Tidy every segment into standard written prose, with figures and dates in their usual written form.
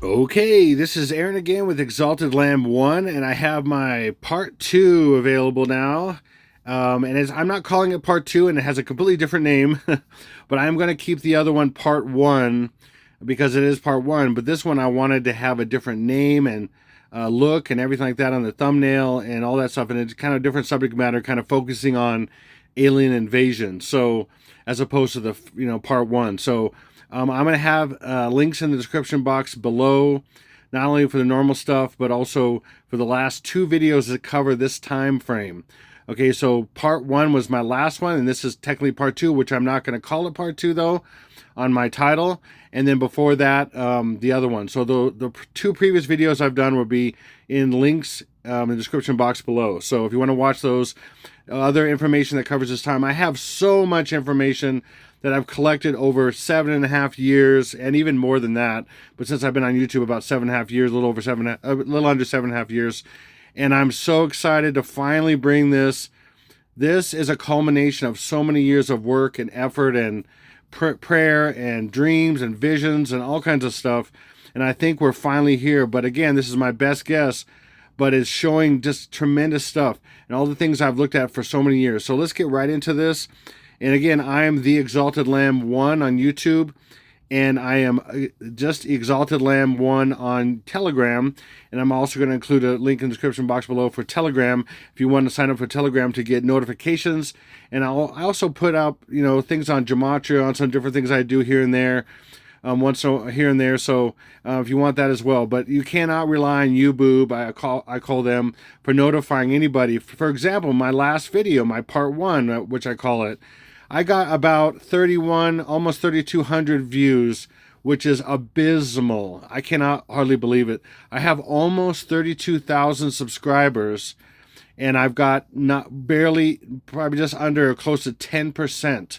Okay, this is Aaron again with Exalted Lamb 1, and I have my part 2 available now. I'm not calling it part 2, and it has a completely different name, but I'm going to keep the other one part 1 because it is part 1. But this one I wanted to have a different name and look and everything like that on the thumbnail and all that stuff, and it's kind of different subject matter, kind of focusing on alien invasion. So, as opposed to the part 1. So I'm going to have links in the description box below, not only for the normal stuff, but also for the last 2 videos that cover this time frame. Okay, so part 1 was my last one, and this is technically part 2, which I'm not going to call it part 2, though, on my title. And then before that, the other one. So the 2 previous videos I've done will be in links in the description box below. So if you want to watch those, other information that covers this time, I have so much information that I've collected over 7.5 years, and even more than that. But since I've been on YouTube about 7.5 years, a little under 7.5 years, and I'm so excited to finally bring this. This is a culmination of so many years of work and effort and prayer and dreams and visions and all kinds of stuff. And I think we're finally here. But again, this is my best guess, but it's showing just tremendous stuff and all the things I've looked at for so many years. So let's get right into this. And again, I am the Exalted Lamb 1 on YouTube, and I am just Exalted Lamb 1 on Telegram. And I'm also going to include a link in the description box below for Telegram if you want to sign up for Telegram to get notifications. And I also put up, things on Gematria, on some different things I do here and there, once here and there. So if you want that as well, but you cannot rely on YouBoob, I call them, for notifying anybody. For example, my last video, my part 1, which I call it, I got about 31, almost 3,200 views, which is abysmal. I cannot hardly believe it. I have almost 32,000 subscribers, and I've got probably just under close to 10%.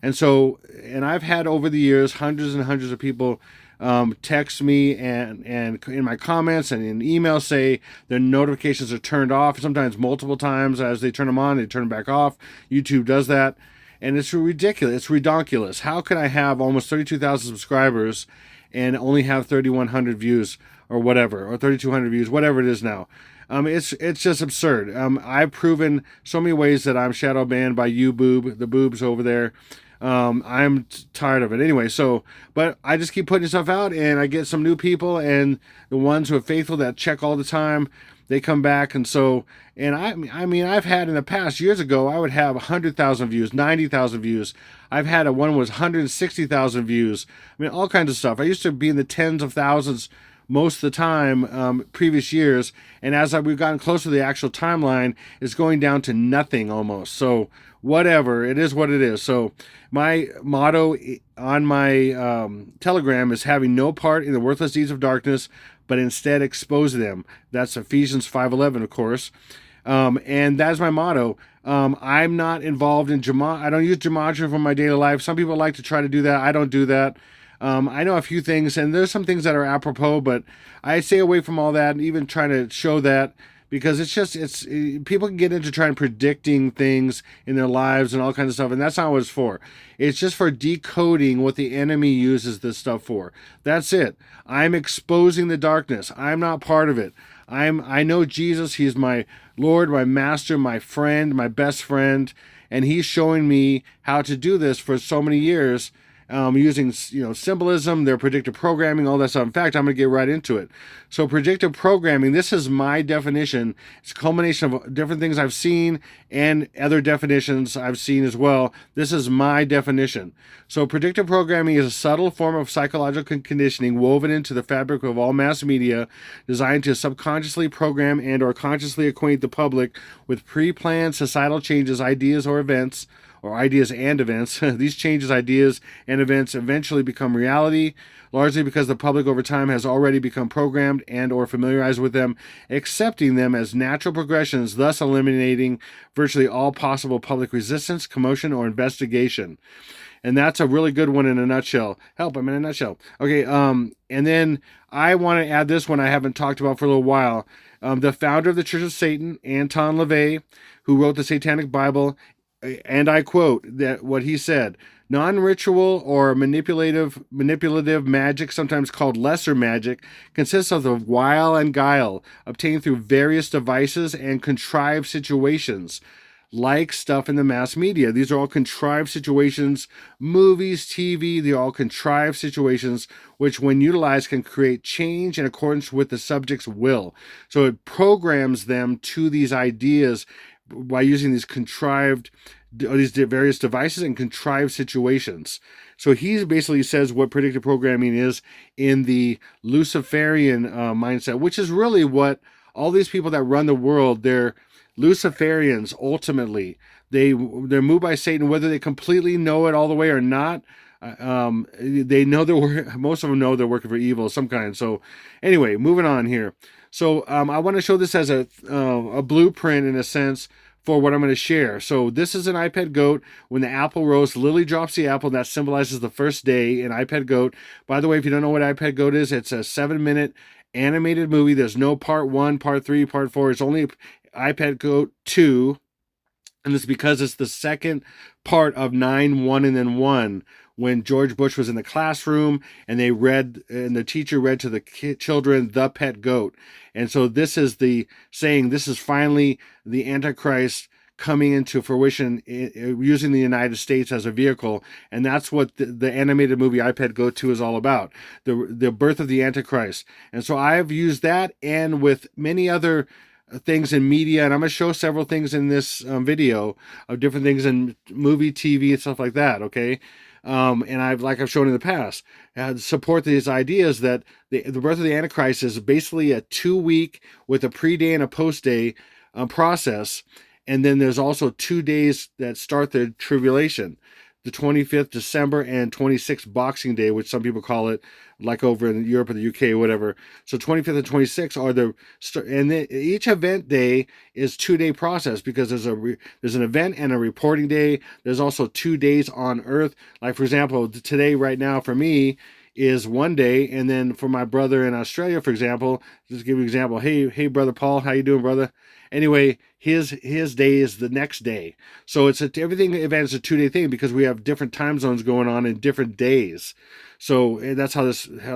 And I've had over the years hundreds and hundreds of people text me and in my comments and in emails say their notifications are turned off, sometimes multiple times. As they turn them on, they turn them back off. YouTube does that. And it's ridiculous. It's redonkulous. How can I have almost 32,000 subscribers and only have 3,100 views or whatever, or 3,200 views, whatever it is now? It's just absurd. I've proven so many ways that I'm shadow banned by YouBoob, the boobs over there. I'm tired of it anyway. But I just keep putting stuff out, and I get some new people, and the ones who are faithful that check all the time, they come back. And I've had in the past, years ago, I would have 100,000 views, 90,000 views. I've had one was 160,000 views. All kinds of stuff. I used to be in the tens of thousands most of the time, previous years. And as we've gotten closer to the actual timeline, it's going down to nothing almost. So whatever, it is what it is. So my motto on my Telegram is having no part in the worthless deeds of darkness, but instead expose them. That's Ephesians 5:11, of course. And that's my motto. I'm not involved in I don't use gematria for my daily life. Some people like to try to do that. I don't do that. I know a few things, and there's some things that are apropos, but I stay away from all that and even trying to show that, because people can get into trying predicting things in their lives and all kinds of stuff, and that's not what it's for. It's just for decoding what the enemy uses this stuff for. That's it. I'm exposing the darkness. I'm not part of it. I know Jesus. He's my Lord, my master, my friend, my best friend, and he's showing me how to do this for so many years. Using symbolism, their predictive programming, all that stuff. In fact, I'm going to get right into it. So predictive programming, this is my definition. It's a culmination of different things I've seen and other definitions I've seen as well. This is my definition. So predictive programming is a subtle form of psychological conditioning woven into the fabric of all mass media, designed to subconsciously program and or consciously acquaint the public with pre-planned societal changes, ideas, or events, or ideas and events. These changes, ideas, and events eventually become reality, largely because the public over time has already become programmed and or familiarized with them, accepting them as natural progressions, thus eliminating virtually all possible public resistance, commotion, or investigation. And that's a really good one in a nutshell. Help, I'm in a nutshell. Okay, and then I want to add this one I haven't talked about for a little while. The founder of the Church of Satan, Anton LaVey, who wrote the Satanic Bible, and I quote that what he said: Non-ritual or manipulative magic, sometimes called lesser magic, consists of the wile and guile obtained through various devices and contrived situations, like stuff in the mass media. These are all contrived situations, movies, TV, they're all contrived situations which, when utilized, can create change in accordance with the subject's will. So it programs them to these ideas by using these these various devices and contrived situations. So he basically says what predictive programming is in the Luciferian mindset, which is really what all these people that run the world, they're Luciferians. Ultimately, they're moved by Satan, whether they completely know it all the way or not. They know most of them know they're working for evil of some kind. So anyway, moving on here. So I want to show this as a blueprint, in a sense, for what I'm going to share. So this is an iPad goat. When the apple rose, Lily drops the apple. That symbolizes the first day in iPad goat. By the way, if you don't know what iPad goat is, it's a 7-minute animated movie. There's no part 1, part 3, part 4. It's only iPad goat 2. And it's because it's the second part of 9, 1, and then 1, when George Bush was in the classroom and the teacher read to the children the pet goat. And so this is the saying, this is finally the Antichrist coming into fruition, using the United States as a vehicle. And that's what the animated movie iPad Go 2 is all about, the birth of the Antichrist. And so I've used that, and with many other things in media, and I'm going to show several things in this video of different things in movie, TV, and stuff like that, okay? And I've shown in the past, support these ideas that the birth of the Antichrist is basically a 2-week with a pre-day and a post-day process. And then there's also 2 days that start the tribulation, the 25th December and 26th Boxing Day, which some people call it, like over in Europe or the UK or whatever. So 25th and 26th are and each event day is 2-day process, because there's an event and a reporting day. There's also 2 days on Earth. Like, for example, today right now for me is 1 day, and then for my brother in Australia, for example, just to give you an example, hey brother Paul, how you doing, brother? Anyway, his day is the next day. So everything event is a 2-day thing, because we have different time zones going on in different days. So that's how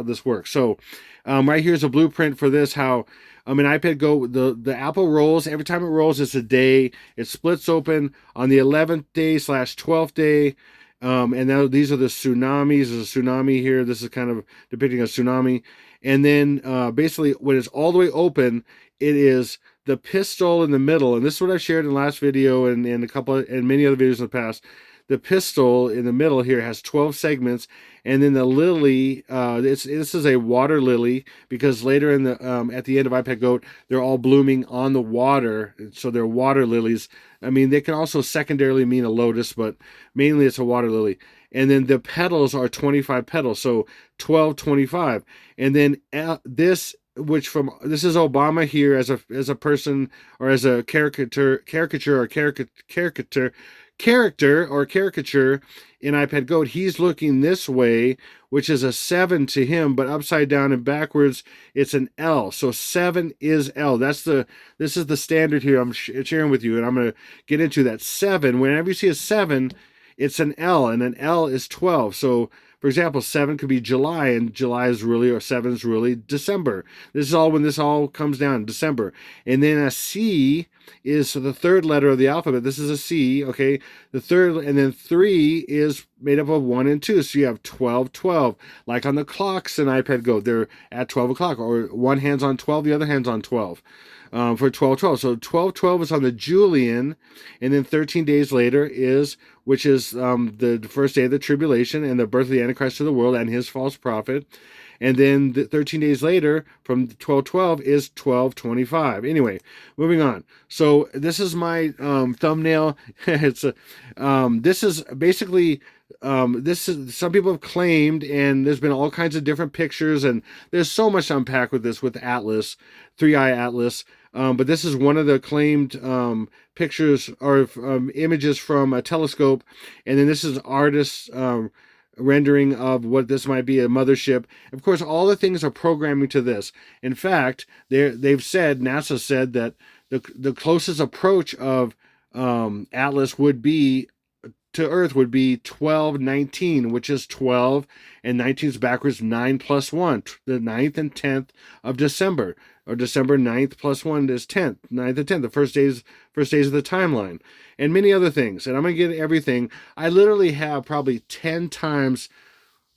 this works. So right here is a blueprint for this. How an iPad Go, the apple rolls. Every time it rolls, it's a day. It splits open on the 11th day / 12th day. And now these are the tsunamis. There's a tsunami here. This is kind of depicting a tsunami. And then basically, when it's all the way open, it is the pistol in the middle. And this is what I've shared in the last video and many other videos in the past. The pistol in the middle here has 12 segments, and then the lily. This is a water lily, because later in at the end of iPad Goat, they're all blooming on the water, so they're water lilies. I mean, they can also secondarily mean a lotus, but mainly it's a water lily. And then the petals are 25 petals, so 12, 25. And then this is Obama here as a person, or as a caricature in iPad Goat. He's looking this way, which is a 7 to him, but upside down and backwards it's an L. So 7 is L. This is the standard here I'm sharing with you, and I'm going to get into that. 7, whenever you see a 7, it's an L, and an L is 12. So for example, 7 could be July, and July is really, or 7 is really December. This is all when this all comes down, December. And then a C is the third letter of the alphabet. This is a C, okay? The third, and then 3 is made up of 1 and 2. So you have 12, 12. Like on the clocks in iPad Go, they're at 12 o'clock, or one hand's on 12, the other hand's on 12. For 12, 12. So 12, 12 is on the Julian, and then 13 days later which is the first day of the tribulation and the birth of the Antichrist to the world and his false prophet. And then 13 days later, from 12/12 is 12/25. Anyway, moving on. So this is my thumbnail. This is basically some people have claimed, and there's been all kinds of different pictures, and there's so much to unpack with this, with Atlas, 3-eye Atlas. But this is one of the claimed pictures or images from a telescope, and then this is artists' rendering of what this might be, a mothership. Of course, all the things are programming to this. In fact, NASA said that the closest approach of Atlas would be to Earth would be 12/19, which is 12, and 19 is backwards 9 plus 1, the 9th and 10th of December, or December 9th plus 1 is 10th, 9th and 10th, the first days of the timeline, and many other things. And I'm going to get everything. I literally have probably 10 times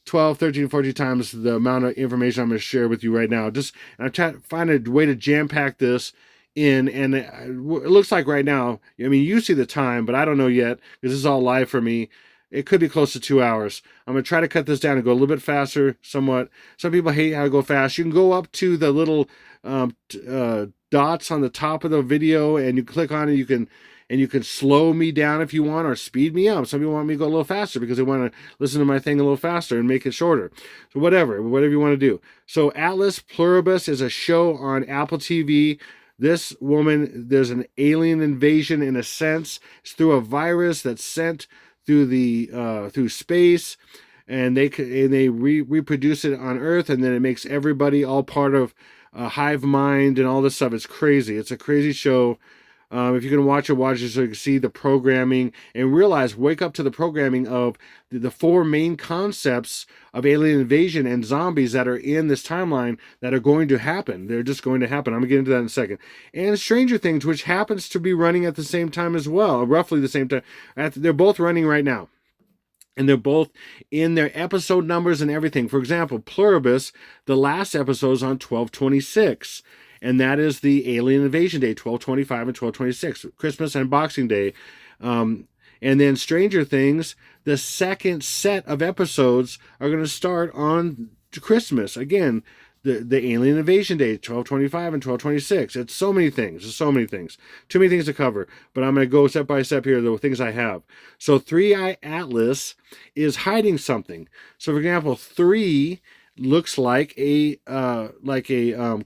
12, 13, 14 times the amount of information I'm going to share with you right now. I'm trying to find a way to jam-pack this in, and it looks like right now, I mean, you see the time, but I don't know yet, because this is all live for me. It could be close to 2 hours. I'm going to try to cut this down and go a little bit faster, somewhat. Some people hate how I go fast. You can go up to the little dots on the top of the video, and you click on it. You can slow me down if you want, or speed me up. Some people want me to go a little faster because they want to listen to my thing a little faster and make it shorter. So whatever you want to do. So Atlas Pluribus is a show on Apple TV. This woman, there's an alien invasion in a sense. It's through a virus that's sent through space, and they reproduce it on Earth, and then it makes everybody all part of a hive mind and all this stuff. It's crazy. It's a crazy show. If you can watch it so you can see the programming and wake up to the programming of the four main concepts of alien invasion and zombies that are in this timeline that are going to happen. They're just going to happen. I'm going to get into that in a second. And Stranger Things, which happens to be running at the same time as well, roughly the same time. They're both running right now. And they're both in their episode numbers and everything. For example, Pluribus, the last episode is on 12/26. And that is the Alien Invasion Day, 12/25 and 12/26, Christmas and Boxing Day. And then Stranger Things, the second set of episodes are going to start on Christmas. Again, the Alien Invasion Day, 12/25 and 12/26. It's so many things. There's so many things. Too many things to cover. But I'm going to go step by step here, the things I have. So 3-Eye Atlas is hiding something. So, for example, 3 looks like a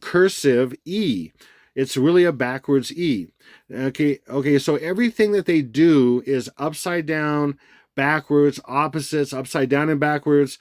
cursive E. It's really a backwards E. Okay. So everything that they do is upside down, backwards, opposites, upside down and backwards,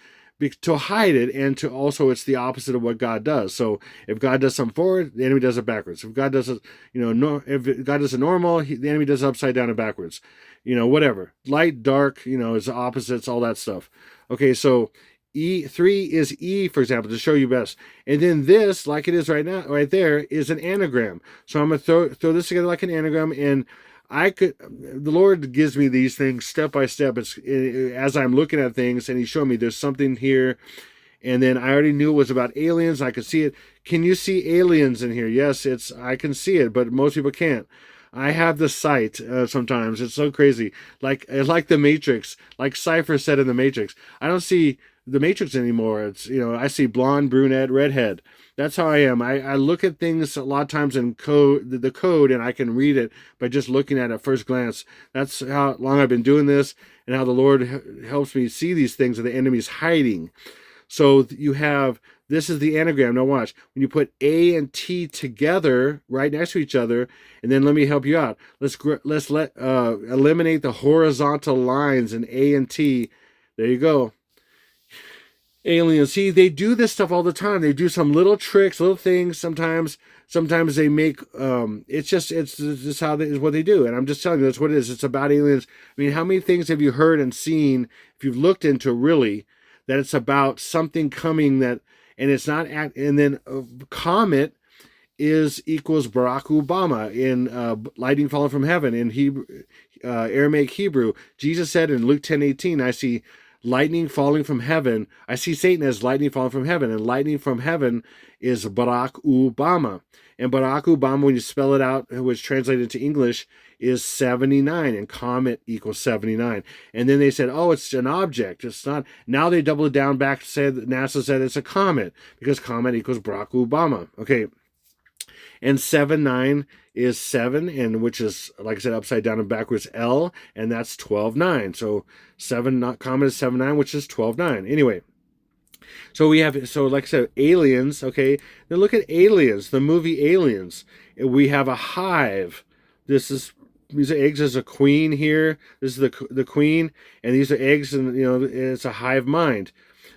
to hide it, and to also it's the opposite of what God does. So if God does something forward, the enemy does it backwards. If God does it, if God does it normal, the enemy does it upside down and backwards. Whatever. Light, dark, is opposites, all that stuff. Okay, so E3 is E, for example, to show you best. And then this, like it is right now, right there, is an anagram. So I'm going to throw this together like an anagram, and the Lord gives me these things step by step. As I'm looking at things, and He's showing me there's something here, and then I already knew it was about aliens. I could see it. Can you see aliens in here? Yes, I can see it, but most people can't. I have the sight sometimes. It's so crazy. Like the Matrix, like Cypher said in the Matrix. I don't see the Matrix anymore. It's, I see blonde, brunette, redhead. That's how I am. I look at things a lot of times in the code, and I can read it by just looking at it at first glance. That's how long I've been doing this, and how the Lord helps me see these things that the enemy's hiding. So this is the anagram. Now watch. When you put A and T together right next to each other, and then let me help you out. Let's eliminate the horizontal lines in A and T. There you go. Aliens. See, they do this stuff all the time. They do some little tricks, little things. Sometimes they make. It's just what they do. And I'm just telling you, that's what it is. It's about aliens. I mean, how many things have you heard and seen, if you've looked into really, that it's about something coming and it's not. And then comet equals Barack Obama in lightning falling from heaven in Hebrew, Aramaic Hebrew. Jesus said in Luke 10:18, I see lightning falling from heaven. I see Satan as lightning falling from heaven, and lightning from heaven is Barack Obama. And Barack Obama, when you spell it out, which translated into English, is 79, and comet equals 79. And then they said, oh, it's an object. It's not. Now they doubled it down back, NASA said it's a comet, because comet equals Barack Obama. Okay. And 7-9 is 7, and which is, like I said, upside down and backwards L, and that's 12-9. So comet is 7-9, which is 12-9. Anyway, so like I said, aliens. Okay, then look at Aliens, the movie Aliens. We have a hive. These are eggs. There's a queen here. This is the queen, and these are eggs, and it's a hive mind,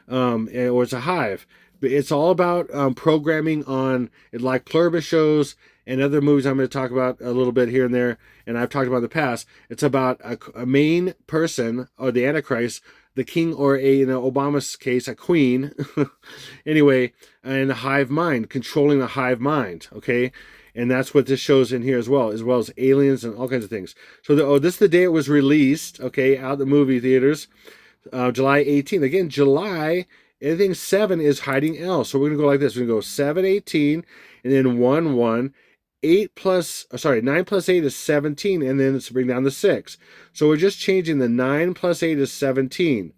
or it's a hive. It's all about programming on, like Pluribus shows and other movies I'm going to talk about a little bit here and there, and I've talked about in the past. It's about a main person, or the Antichrist, the king, or in Obama's case, a queen. Anyway, and the hive mind, controlling the hive mind, okay? And that's what this shows in here as well as aliens and all kinds of things. So this is the day it was released, okay, out the movie theaters, July 18th. Again, July, anything 7 is hiding L. So we're going to go like this. We're going to go 718, and then 1, 1. 9 plus 8 is 17, and then let's bring down the 6. So we're just changing the 9 plus 8 is 17.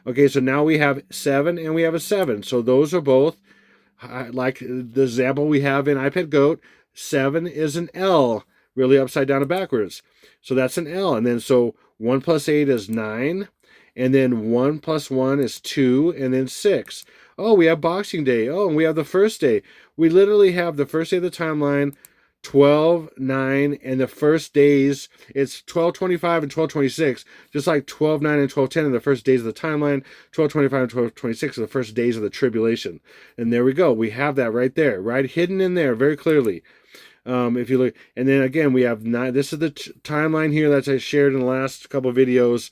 Okay, so now we have 7 and we have a 7. So those are both, like the example we have in iPad Goat, 7 is an L, really upside down and backwards. So that's an L. And then so 1 plus 8 is 9. And then 1 plus 1 is 2, and then 6. Oh, we have Boxing Day. Oh, and we have the first day. We literally have the first day of the timeline, 12, 9, and the first days, it's 12:25 and 12:26, just like 12, 9, and 12:10 are the first days of the timeline, 12:25 and 12:26 are the first days of the tribulation. And there we go. We have that right there, right hidden in there very clearly. If you look, and then again, we have 9. This is the timeline here that I shared in the last couple of videos,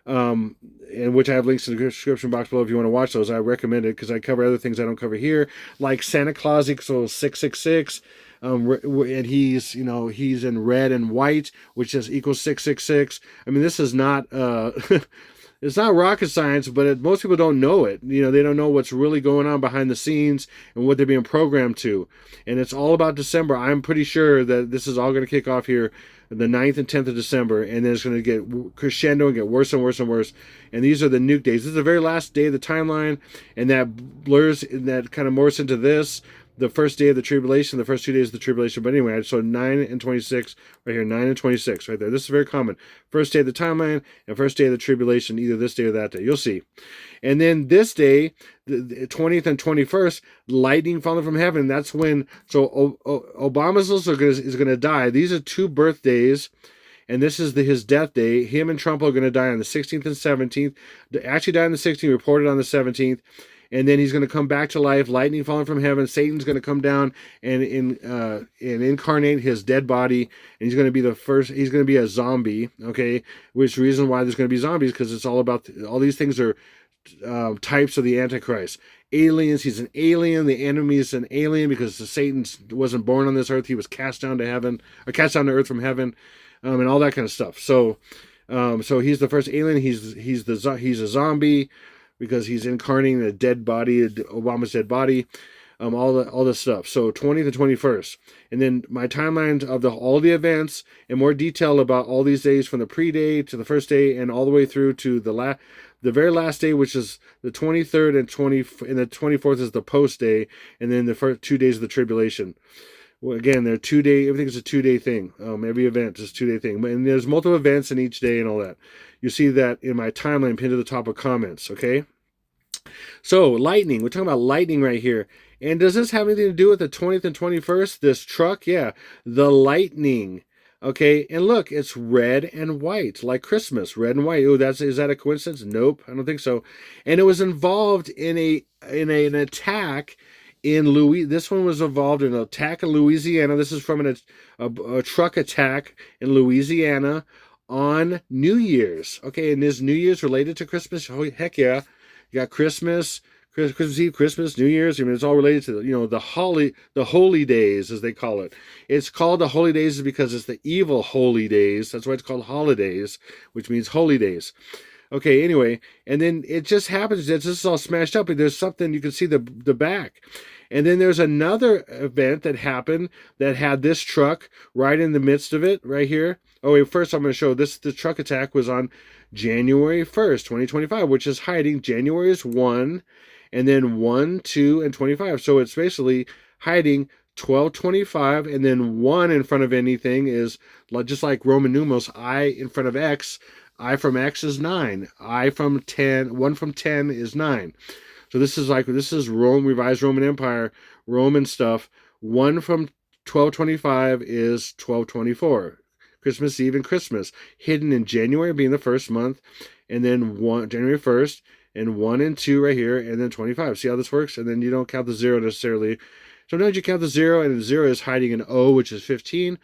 in which I have links in the description box below if you want to watch those. I recommend it because I cover other things I don't cover here, like Santa Claus equals 666. And he's in red and white, which is equals 666. I mean, this is not it's not rocket science, but most people don't know it. They don't know what's really going on behind the scenes and what they're being programmed to. And it's all about December. I'm pretty sure that this is all going to kick off here the 9th and 10th of December, and then it's going to get crescendo and get worse and worse and worse. And these are the nuke days. This is the very last day of the timeline, and that blurs, and that kind of morphs into this, the first day of the tribulation, the first 2 days of the tribulation. But anyway, so 9 and 26 right here, 9 and 26 right there. This is very common. First day of the timeline and first day of the tribulation, either this day or that day. You'll see. And then this day, the 20th and 21st, lightning falling from heaven. That's when, so Obama's also is going to die. These are 2 birthdays, and this is his death day. Him and Trump are going to die on the 16th and 17th. Actually died on the 16th, reported on the 17th. And then he's going to come back to life, lightning falling from heaven. Satan's going to come down and incarnate his dead body. And he's going to be the first, he's going to be a zombie, okay? Which reason why there's going to be zombies, because it's all about, all these things are types of the Antichrist. Aliens, he's an alien. The enemy is an alien because Satan wasn't born on this earth. He was cast down to heaven, or cast down to earth from heaven, and all that kind of stuff. So he's the first alien. He's a zombie, because he's incarnating a dead body, Obama's dead body, all this stuff. So 20th and 21st, and then my timelines of all the events in more detail about all these days, from the pre-day to the first day, and all the way through to the very last day, which is the 23rd and the 24th is the post day, and then the first 2 days of the tribulation. Well, again, they're 2 day. Everything's a 2 day thing. Every event is a 2 day thing, and there's multiple events in each day and all that. You see that in my timeline pinned to the top of comments. Okay. So lightning. We're talking about lightning right here. And does this have anything to do with the 20th and 21st? This truck, yeah, the lightning. Okay, and look, it's red and white, like Christmas, red and white. Oh, is that a coincidence? Nope, I don't think so. And it was involved in an attack in Louis. This one was involved in an attack in Louisiana. This is from a truck attack in Louisiana on New Year's. Okay, and is New Year's related to Christmas? Oh, heck yeah. You got Christmas Eve, Christmas, New Year's. I mean, it's all related to the holy days, as they call it. It's called the holy days because it's the evil holy days. That's why it's called holidays, which means holy days. Okay, anyway, and then it just happens that this is all smashed up, and there's something, you can see the back. And then there's another event that happened that had this truck right in the midst of it, right here. Oh, wait, first I'm going to show this. The truck attack was on January 1st, 2025, which is hiding. January is 1, and then 1, 2, and 25. So it's basically hiding 1225, and then 1 in front of anything is just like Roman numerals. I in front of X. I from X is 9. I from 10. 1 from 10 is 9. So this is Rome, revised Roman Empire, Roman stuff. 1 from 1225 is 1224. Christmas Eve and Christmas, hidden in January being the first month, and then January 1st, and 1 and 2 right here, and then 25. See how this works? And then you don't count the 0 necessarily. Sometimes you count the 0, and the 0 is hiding an O, which is 15,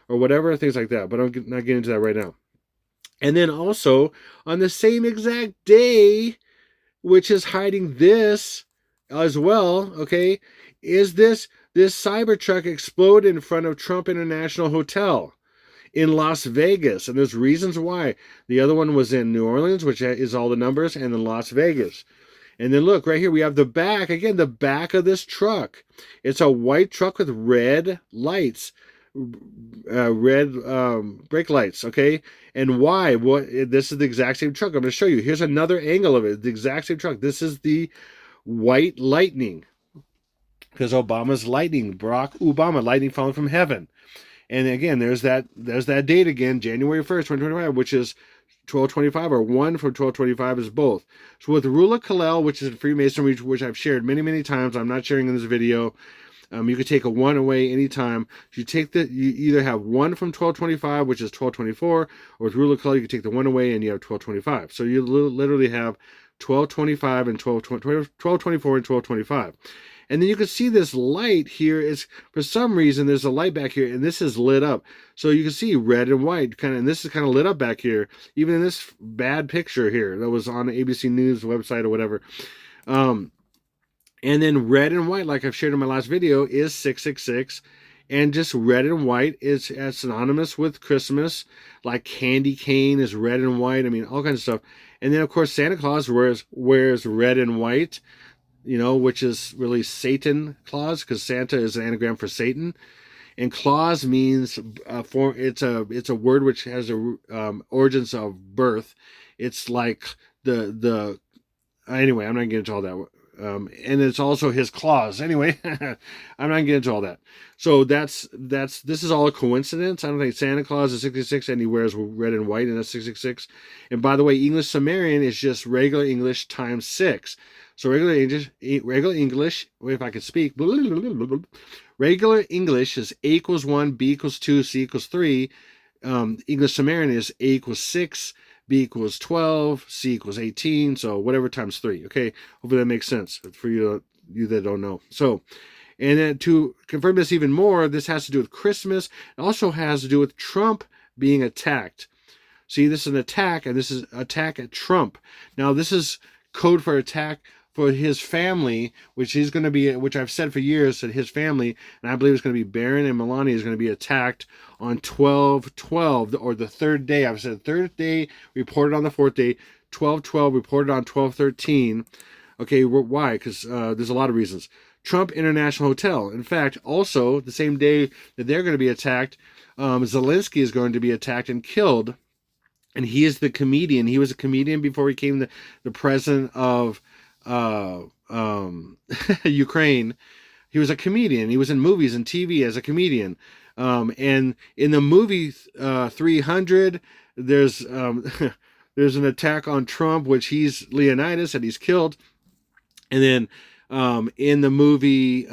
or whatever, things like that. But I'm not getting into that right now. And then also, on the same exact day, which is hiding this as well, okay, is this Cybertruck explode in front of Trump International Hotel in Las Vegas. And there's reasons why. The other one was in New Orleans, which is all the numbers, and in Las Vegas. And then look, right here, we have the back. Again, the back of this truck. It's a white truck with red lights, red brake lights, okay? And why? This is the exact same truck. I'm going to show you. Here's another angle of it. The exact same truck. This is the white lightning. Because Obama's lightning, Barack Obama, lightning falling from heaven. And again, there's that date again, January 1st, 2025, which is 1225, or 1 from 1225 is both. So with Rula Kallel, which is in Freemasonry, which I've shared many, many times, I'm not sharing in this video. You could take a 1 away anytime. You either have 1 from 1225, which is 1224, or with Rula Kallel, you can take the 1 away and you have 1225. So you literally have 1225 and 1224 and 1225. And then you can see this light here is, for some reason, there's a light back here, and this is lit up. So you can see red and white, and this is kind of lit up back here, even in this bad picture here that was on the ABC News website or whatever. And then red and white, like I've shared in my last video, is 666. And just red and white is synonymous with Christmas. Like candy cane is red and white. I mean, all kinds of stuff. And then, of course, Santa Claus wears red and white, which is really Satan Claus, because Santa is an anagram for Satan. And Claus means it's a word which has origins of birth. It's like anyway, I'm not getting into all that. And it's also his claws. Anyway, I'm not getting into all that. So this is all a coincidence. I don't think Santa Claus is 66 and he wears red and white, and that's 666. And by the way, English Sumerian is just regular English times 6. So regular English, if I could speak, regular English is A equals 1, B equals 2, C equals 3. English Sumerian is A equals 6, B equals 12, C equals 18, so whatever times 3, okay? Hopefully that makes sense for you that don't know. So, and then to confirm this even more, this has to do with Christmas. It also has to do with Trump being attacked. See, this is an attack, and this is attack at Trump. Now, this is code for attack for his family, which I've said for years, that his family, and I believe it's going to be Barron and Melania, is going to be attacked on 12/12, or the third day. I've said third day, reported on the fourth day, 12/12, reported on 12/13. Okay, why? Because there's a lot of reasons. Trump International Hotel. In fact, also, the same day that they're going to be attacked, Zelensky is going to be attacked and killed. And he is the comedian. He was a comedian before he became the president of Ukraine. He was a comedian. He was in movies and TV as a comedian. And in the movie 300, there's there's an attack on Trump, which he's Leonidas, and he's killed. And then in the movie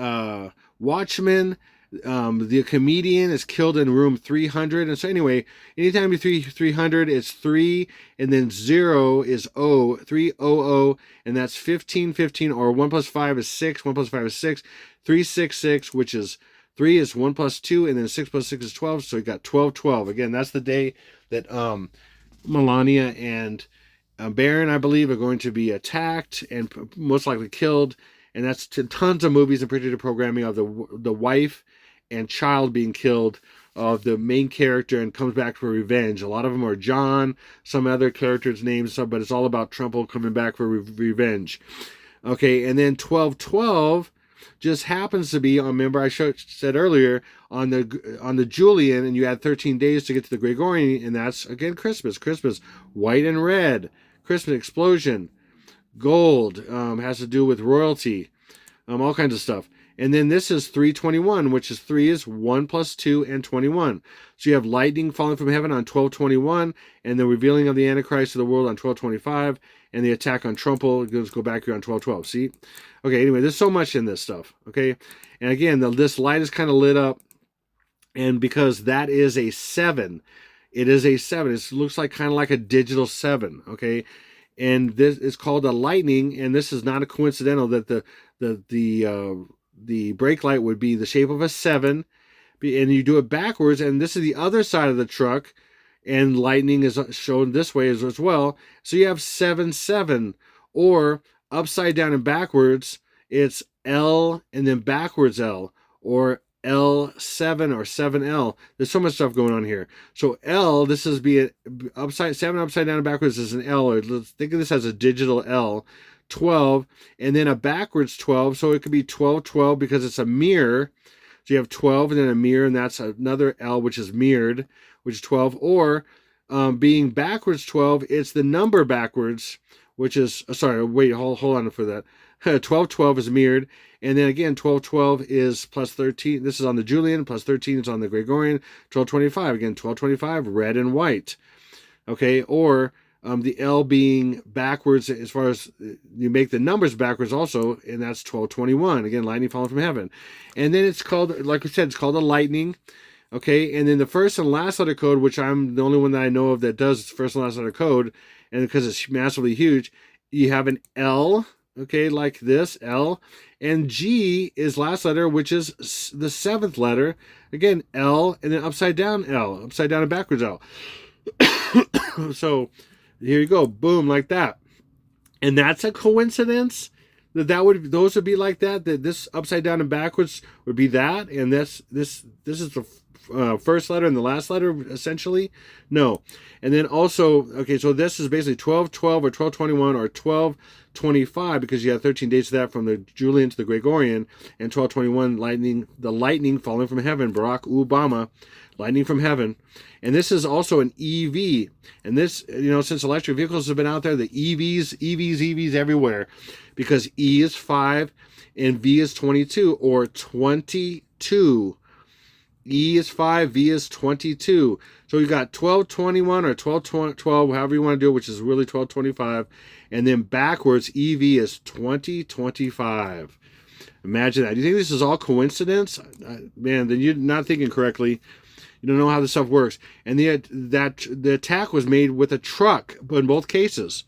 Watchmen, the comedian is killed in room 300. And so anyway, anytime you 300, it's 3, and then 0 is 300, and that's 1515, or 1 plus 5 is 6, 1 plus 5 is 6, 366, which is 3 is 1 plus 2, and then 6 plus 6 is 12, so you got 12/12. Again, that's the day that Melania and Barron, I believe, are going to be attacked and most likely killed. And that's tons of movies and predictive programming of the wife and child being killed of the main character, and comes back for revenge. A lot of them are John, some other characters' names, but it's all about Trump coming back for revenge. Okay, and then 12/12 just happens to be on. Remember, I said earlier on the Julian, and you had 13 days to get to the Gregorian, and that's again Christmas. Christmas, white and red. Christmas explosion. Gold has to do with royalty, all kinds of stuff. And then this is 321, which is 3 is 1 plus 2 and 21. So you have lightning falling from heaven on 12/21, and the revealing of the Antichrist to the world on 12/25, and the attack on Trump will go back here on 12/12. See? Okay, anyway, there's so much in this stuff, okay? And again, this light is kind of lit up, and because that is a 7, it is a 7. It looks like kind of like a digital 7, okay? and this is called a lightning. And this is not a coincidental that the brake light would be the shape of a 7, and you do it backwards, and this is the other side of the truck, and lightning is shown this way as well. So you have 7 7, or upside down and backwards, it's L and then backwards L, or L7 or 7L. There's so much stuff going on here. So L, this is upside 7 upside down and backwards is an L, or let's think of this as a digital L. 12, and then a backwards 12, so it could be 12 12 because it's a mirror. So you have 12 and then a mirror, and that's another L, which is mirrored, which is 12. Or being backwards 12, it's the number backwards, which is, sorry, wait, hold on for that. 12 12 is mirrored, and then again 12 12 is plus 13. This is on the Julian, plus 13 is on the Gregorian. 12 25, again 12 25, red and white. Okay, or the L being backwards as far as you make the numbers backwards also, and that's 1221. Again, lightning falling from heaven. And then it's called, like I said, it's called a lightning. Okay, and then the first and last letter code, which I'm the only one that I know of that does first and last letter code, and because it's massively huge, you have an L, okay, like this, L, and G is last letter, which is the 7th letter. Again, L, and then upside down L, upside down and backwards L. So here you go, boom, like that. And that's a coincidence those would be like that this upside down and backwards would be that, and this is the first letter and the last letter essentially. No. And then also, okay, so this is basically 12 12 or 12 21 or 12 25, because you have 13 days of that from the Julian to the Gregorian, and 12 21 the lightning falling from heaven, Barack Obama, lightning from heaven. And this is also an EV. And this, since electric vehicles have been out there, the EVs everywhere, because E is 5 and V is 22, or 22. E is 5, V is 22. So you got 1221 or 1212, however you want to do it, which is really 1225. And then backwards, EV is 2025. Imagine that. Do you think this is all coincidence? Man, then you're not thinking correctly. You don't know how this stuff works. And the attack was made with a truck, but in both cases.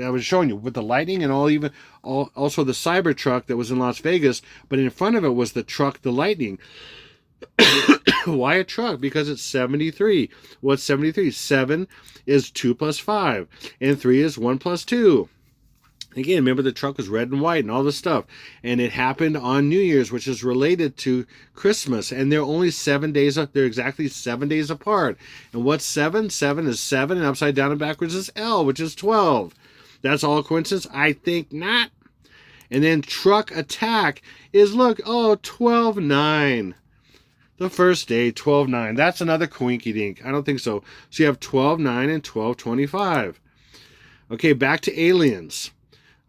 I was showing you with the lightning and also the cyber truck that was in Las Vegas, but in front of it was the truck, the lightning. Why a truck? Because it's 73. What's 73? 7 is 2 plus 5, and 3 is 1 plus 2. Again, remember the truck was red and white and all this stuff. And it happened on New Year's, which is related to Christmas. And they're only 7 days, they're exactly 7 days apart. And what's 7? 7 is 7, and upside down and backwards is L, which is 12. That's all a coincidence? I think not. And then truck attack is, look, 12-9. The first day, 12-9. That's another coinky dink. I don't think so. So you have 12-9 and 12-25. Okay, back to aliens.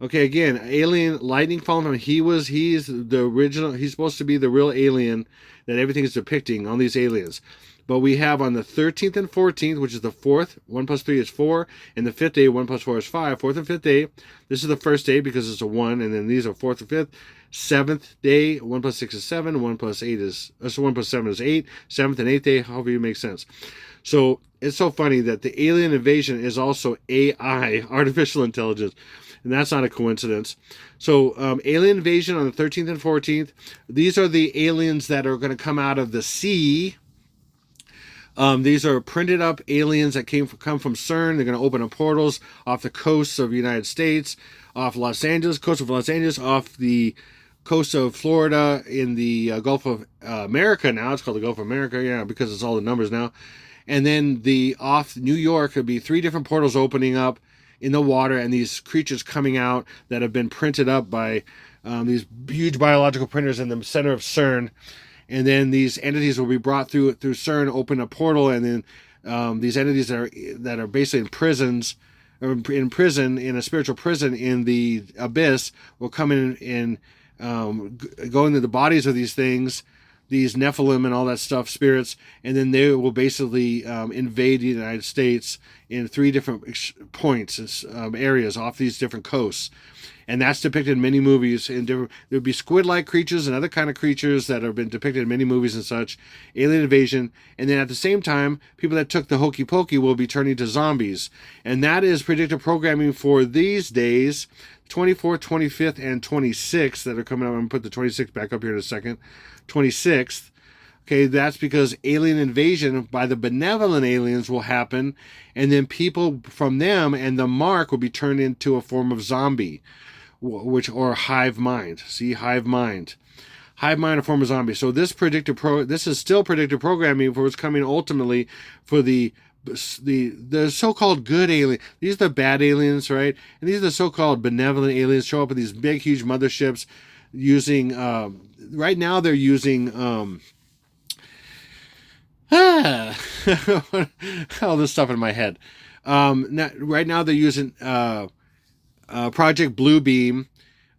Okay, again, alien, lightning falling from him. He's the original, he's supposed to be the real alien that everything is depicting on these aliens. But we have on the 13th and 14th, which is the 4th, 1 plus 3 is 4, and the 5th day, 1 plus 4 is 5. 4th and 5th day, this is the first day because it's a 1, and then these are 4th and 5th. 7th day, 1 plus 6 is 7, 1 plus 8 is, so 1 plus 7 is 8. 7th and 8th day, however you make sense. So it's so funny that the alien invasion is also AI, artificial intelligence. And that's not a coincidence. So alien invasion on the 13th and 14th. These are the aliens that are going to come out of the sea. These are printed up aliens that come from CERN. They're going to open up portals off the coasts of the United States, off Los Angeles, coast of Los Angeles, off the coast of Florida, in the Gulf of America now. It's called the Gulf of America, yeah, because it's all the numbers now. And then off New York, there'll be 3 different portals opening up in the water, and these creatures coming out that have been printed up by these huge biological printers in the center of CERN. And then these entities will be brought through CERN, open a portal, and then these entities that are basically in prison, in a spiritual prison in the abyss, will come in and go into the bodies of these things, these Nephilim and all that stuff, spirits, and then they will basically invade the United States in 3 different points, areas off these different coasts. and that's depicted in many movies. And there would be squid-like creatures and other kind of creatures that have been depicted in many movies and such. Alien invasion, and then at the same time, people that took the hokey pokey will be turning to zombies, and that is predictive programming for these days, 24th, 25th, and 26th that are coming up. I'm going to put the 26th back up here in a second. 26th. Okay, that's because alien invasion by the benevolent aliens will happen, and then people from them and the mark will be turned into a form of zombie, or hive mind. See, hive mind. Hive mind, a form of zombie. So this is still predictive programming for what's coming ultimately for the so-called good alien. These are the bad aliens, right? And these are the so-called benevolent aliens. Show up in these big, huge motherships using. Right now, they're using. All this stuff in my head. Right now they're using Project Bluebeam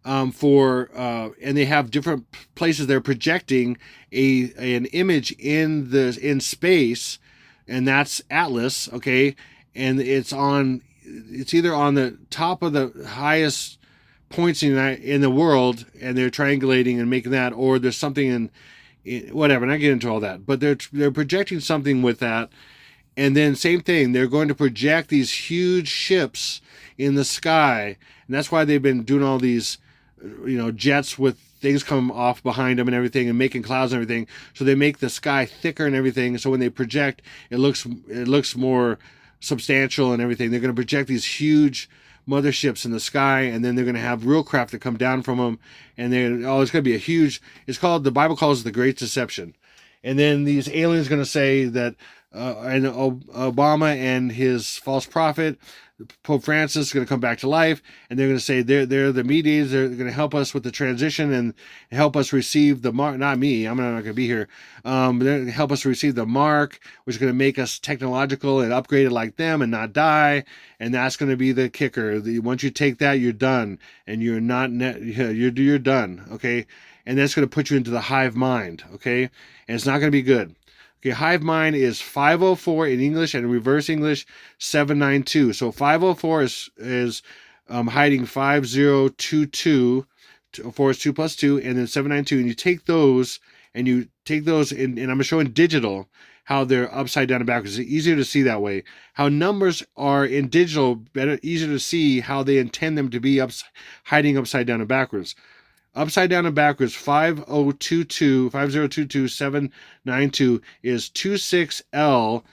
and they have different places they're projecting an image in space, and that's Atlas. Okay, and it's either on the top of the highest points in the world, and they're triangulating and making that, or there's something in whatever, and I get into all that, but they're projecting something with that, and then same thing, they're going to project these huge ships in the sky, and that's why they've been doing all these, jets with things come off behind them and everything, and making clouds and everything, so they make the sky thicker and everything, so when they project, it looks more substantial and everything. They're going to project these huge motherships in the sky, and then they're going to have real craft that come down from them, and it's going to be the Bible calls it the Great Deception. And then these aliens are going to say that and Obama and his false prophet Pope Francis is going to come back to life, and they're going to say they're the mediators. They're going to help us with the transition and help us receive the mark. Not me, I'm not going to be here. They're going to help us receive the mark, which is going to make us technological and upgraded like them and not die. And that's going to be the kicker. Once you take that, you're done, and you're not you're done. Okay, and that's going to put you into the hive mind. Okay, and it's not going to be good. Okay, hive mind is 504 in English, and in reverse English 792. So 504 is hiding 5022. 4 is 2 plus 2, and then 792. And you take those, and I'm going to show in digital how they're upside down and backwards. It's easier to see that way. How numbers are in digital, easier to see how they intend them to be hiding upside down and backwards. Upside down and backwards, 5022 792 is 26L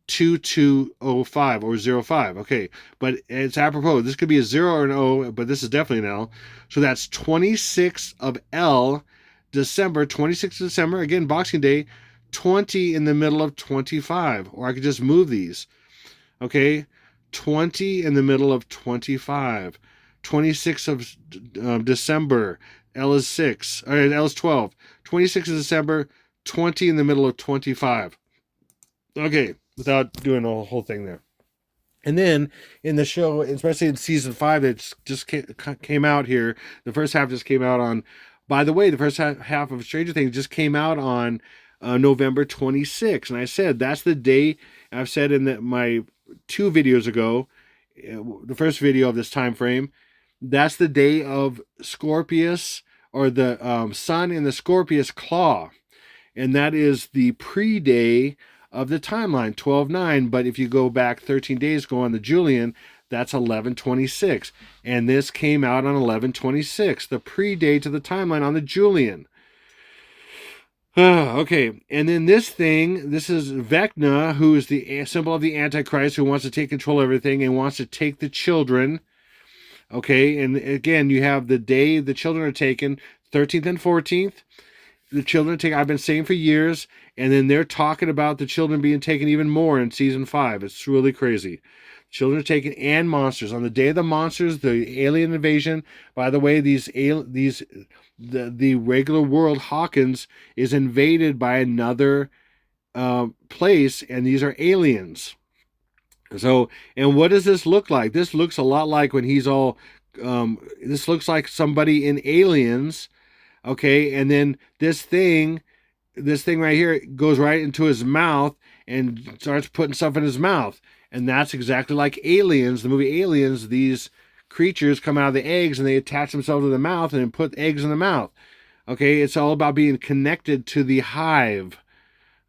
2205 or 05. Okay, but it's apropos. This could be a 0 or an O, but this is definitely an L. So that's 26 of L, December, 26th of December, again, Boxing Day, 20 in the middle of 25. Or I could just move these. Okay, 20 in the middle of 25. 26th of December, L is 6, or L is 12. 26th of December, 20 in the middle of 25. Okay, without doing the whole thing there. And then in the show, especially in season 5, that just came out here, the first half just came out on, by the way, the first half of Stranger Things just came out on November 26th. And I said, that's the day, I've said in my 2 videos ago, the first video of this time frame, that's the day of Scorpius, or the sun in the Scorpius claw. And that is the pre-day of the timeline, 12/9. But if you go back 13 days, go on the Julian, that's 11/26. And this came out on 11/26, the pre-day to the timeline on the Julian. Okay, and then this is Vecna, who is the symbol of the Antichrist, who wants to take control of everything and wants to take the children. Okay, and again, you have the day the children are taken, 13th and 14th. The children are taken, I've been saying for years, and then they're talking about the children being taken even more in season 5. It's really crazy. Children are taken, and monsters. On the day of the monsters, the alien invasion, by the way, the regular world, Hawkins, is invaded by another place, and these are aliens. So, and what does this look like? This looks a lot like when he's all, this looks like somebody in Aliens, okay? And then this thing right here goes right into his mouth and starts putting stuff in his mouth. And that's exactly like Aliens, the movie Aliens. These creatures come out of the eggs and they attach themselves to the mouth and put eggs in the mouth. Okay, it's all about being connected to the hive.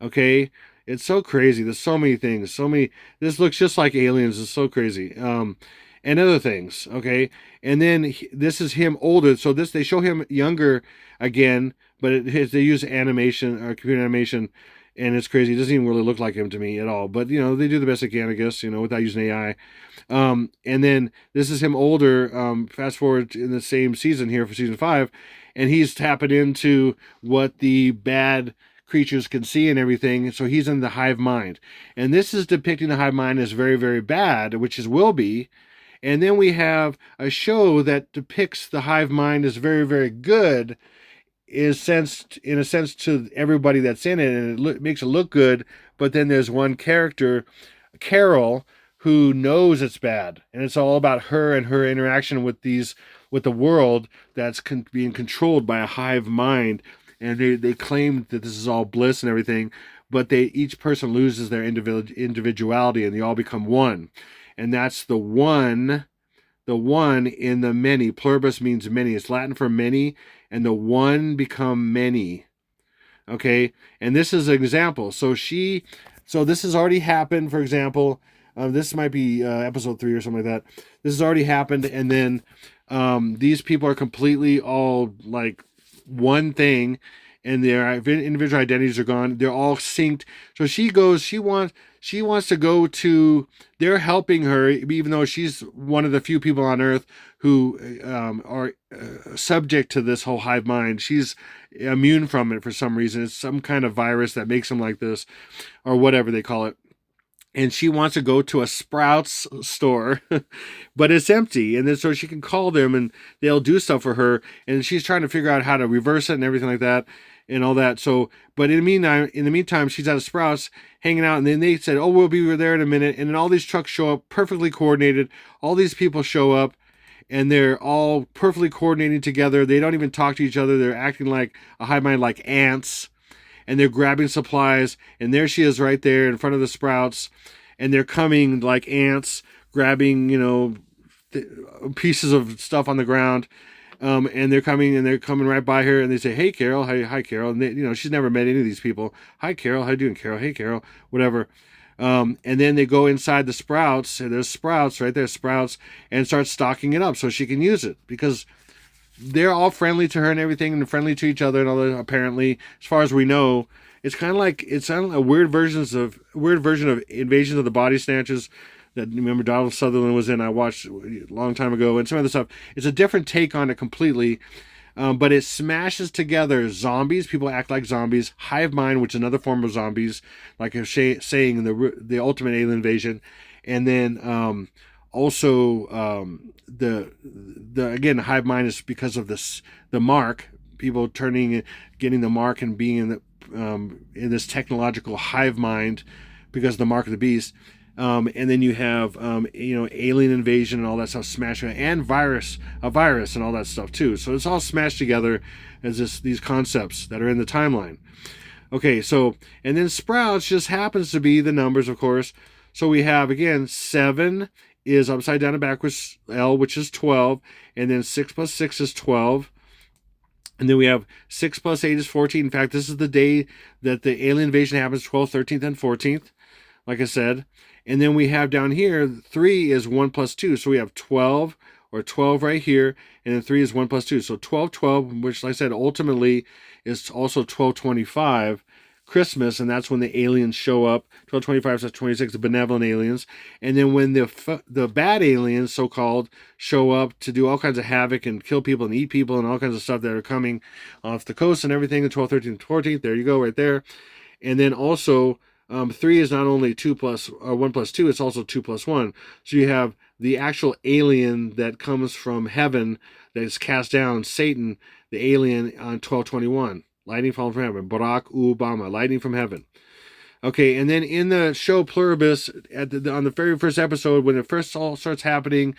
Okay, it's so crazy. There's so many things. So many. This looks just like aliens. It's so crazy. And other things. Okay, and then this is him older. So this they show him younger again, but they use animation or computer animation, and it's crazy. It doesn't even really look like him to me at all. But they do the best they can, I guess. Without using AI. And then this is him older. Fast forward in the same season here for season 5, and he's tapping into what the bad creatures can see and everything. So he's in the hive mind, and this is depicting the hive mind as very, very bad, which is will be. And then we have a show that depicts the hive mind as very, very good, in a sense to everybody that's in it, and it makes it look good. But then there's one character, Carol, who knows it's bad, and it's all about her and her interaction with the world that's being controlled by a hive mind. And they claim that this is all bliss and everything, but each person loses their individuality, and they all become one. And that's the one in the many. Pluribus means many. It's Latin for many, and the one become many. Okay, and this is an example. So this has already happened. For example, this might be episode 3 or something like that. This has already happened, and then these people are completely all like one thing, and their individual identities are gone. They're all synced. So she wants to go to, they're helping her, even though she's one of the few people on Earth who are subject to this whole hive mind. She's immune from it for some reason. It's some kind of virus that makes them like this, or whatever they call it. And she wants to go to a Sprouts store, but it's empty. And then so she can call them and they'll do stuff for her. And she's trying to figure out how to reverse it and everything like that and all that. So, but in the meantime, she's at a Sprouts hanging out. And then they said, oh, we'll be there in a minute. And then all these trucks show up, perfectly coordinated. All these people show up, and they're all perfectly coordinating together. They don't even talk to each other. They're acting like a hive mind, like ants. And they're grabbing supplies, and there she is right there in front of the Sprouts, and they're coming like ants, grabbing, pieces of stuff on the ground, and they're coming right by her, and they say, hey, Carol, hi, Carol, and they, she's never met any of these people. Hi, Carol, how you doing, Carol? Hey, Carol, whatever. And then they go inside the Sprouts, and there's Sprouts right there, Sprouts, and start stocking it up so she can use it, because they're all friendly to her and everything, and friendly to each other and all that. Apparently, as far as we know, it's kind of like a weird version of Invasions of the Body Snatchers that, remember, Donald Sutherland was in. I watched a long time ago, and some other stuff. It's a different take on it completely, but it smashes together zombies. People act like zombies. Hive mind, which is another form of zombies, like I was saying in the Ultimate Alien Invasion, and then also the again, the hive mind is because of the mark, people getting the mark and being in this technological hive mind because of the mark of the beast. And then you have alien invasion and all that stuff smashed, and a virus and all that stuff too. So it's all smashed together as these concepts that are in the timeline. Okay, so, and then Sprouts just happens to be the numbers, of course. So we have, again, 7 is upside down and backwards, L, which is 12, and then 6 plus 6 is 12, and then we have 6 plus 8 is 14. In fact, this is the day that the alien invasion happens, 12th, 13th, and 14th, like I said. And then we have down here, 3 is 1 plus 2, so we have 12, or 12 right here, and then 3 is 1 plus 2, so 12, 12, which, like I said, ultimately is also 1225, Christmas, and that's when the aliens show up. 1225 says 26, the benevolent aliens. And then when the bad aliens, so-called, show up to do all kinds of havoc and kill people and eat people and all kinds of stuff that are coming off the coast and everything, the 12th, 13th, 14th, there you go, right there. And then also, 3 is not only 1 plus 2, it's also 2 plus 1. So you have the actual alien that comes from heaven that is cast down, Satan, the alien on 1221. Lightning falling from heaven. Barack Obama. Lightning from heaven. Okay, and then in the show Pluribus, on the very first episode, when it first all starts happening,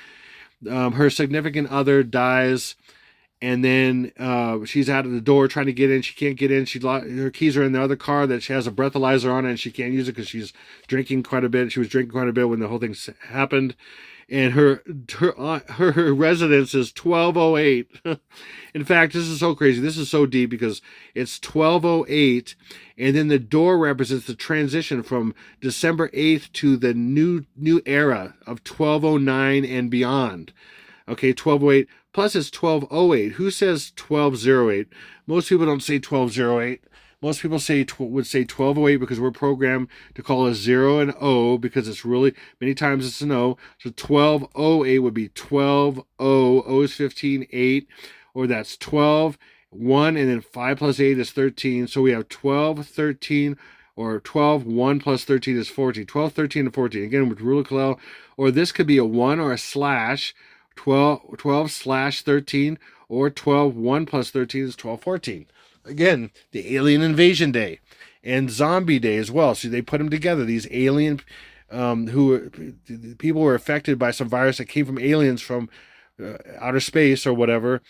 her significant other dies, and then she's out of the door trying to get in. She can't get in. Her keys are in the other car that she has a breathalyzer on it, and she can't use it because she's drinking quite a bit. She was drinking quite a bit when the whole thing happened. and her residence is 1208. In fact, this is so crazy. This is so deep because it's 1208, and then the door represents the transition from December 8th to the new era of 1209 and beyond. Okay, 1208 plus it's 1208. Who says 1208? Most people don't say 1208. Most people would say 1208 because we're programmed to call a 0 an O because it's really, many times it's an O. So 1208 would be 12 O. O is 15, 8, or that's 12, 1, and then 5 plus 8 is 13. So we have 12, 13, or 12, 1 plus 13 is 14. 12, 13, and 14. Again, with rule of Kalel. Or this could be a 1 or a slash, 12 slash 13, or 12, 1 plus 13 is 12, 14. Again, the alien invasion day and zombie day as well. So they put them together. These alien people were affected by some virus that came from aliens from outer space or whatever.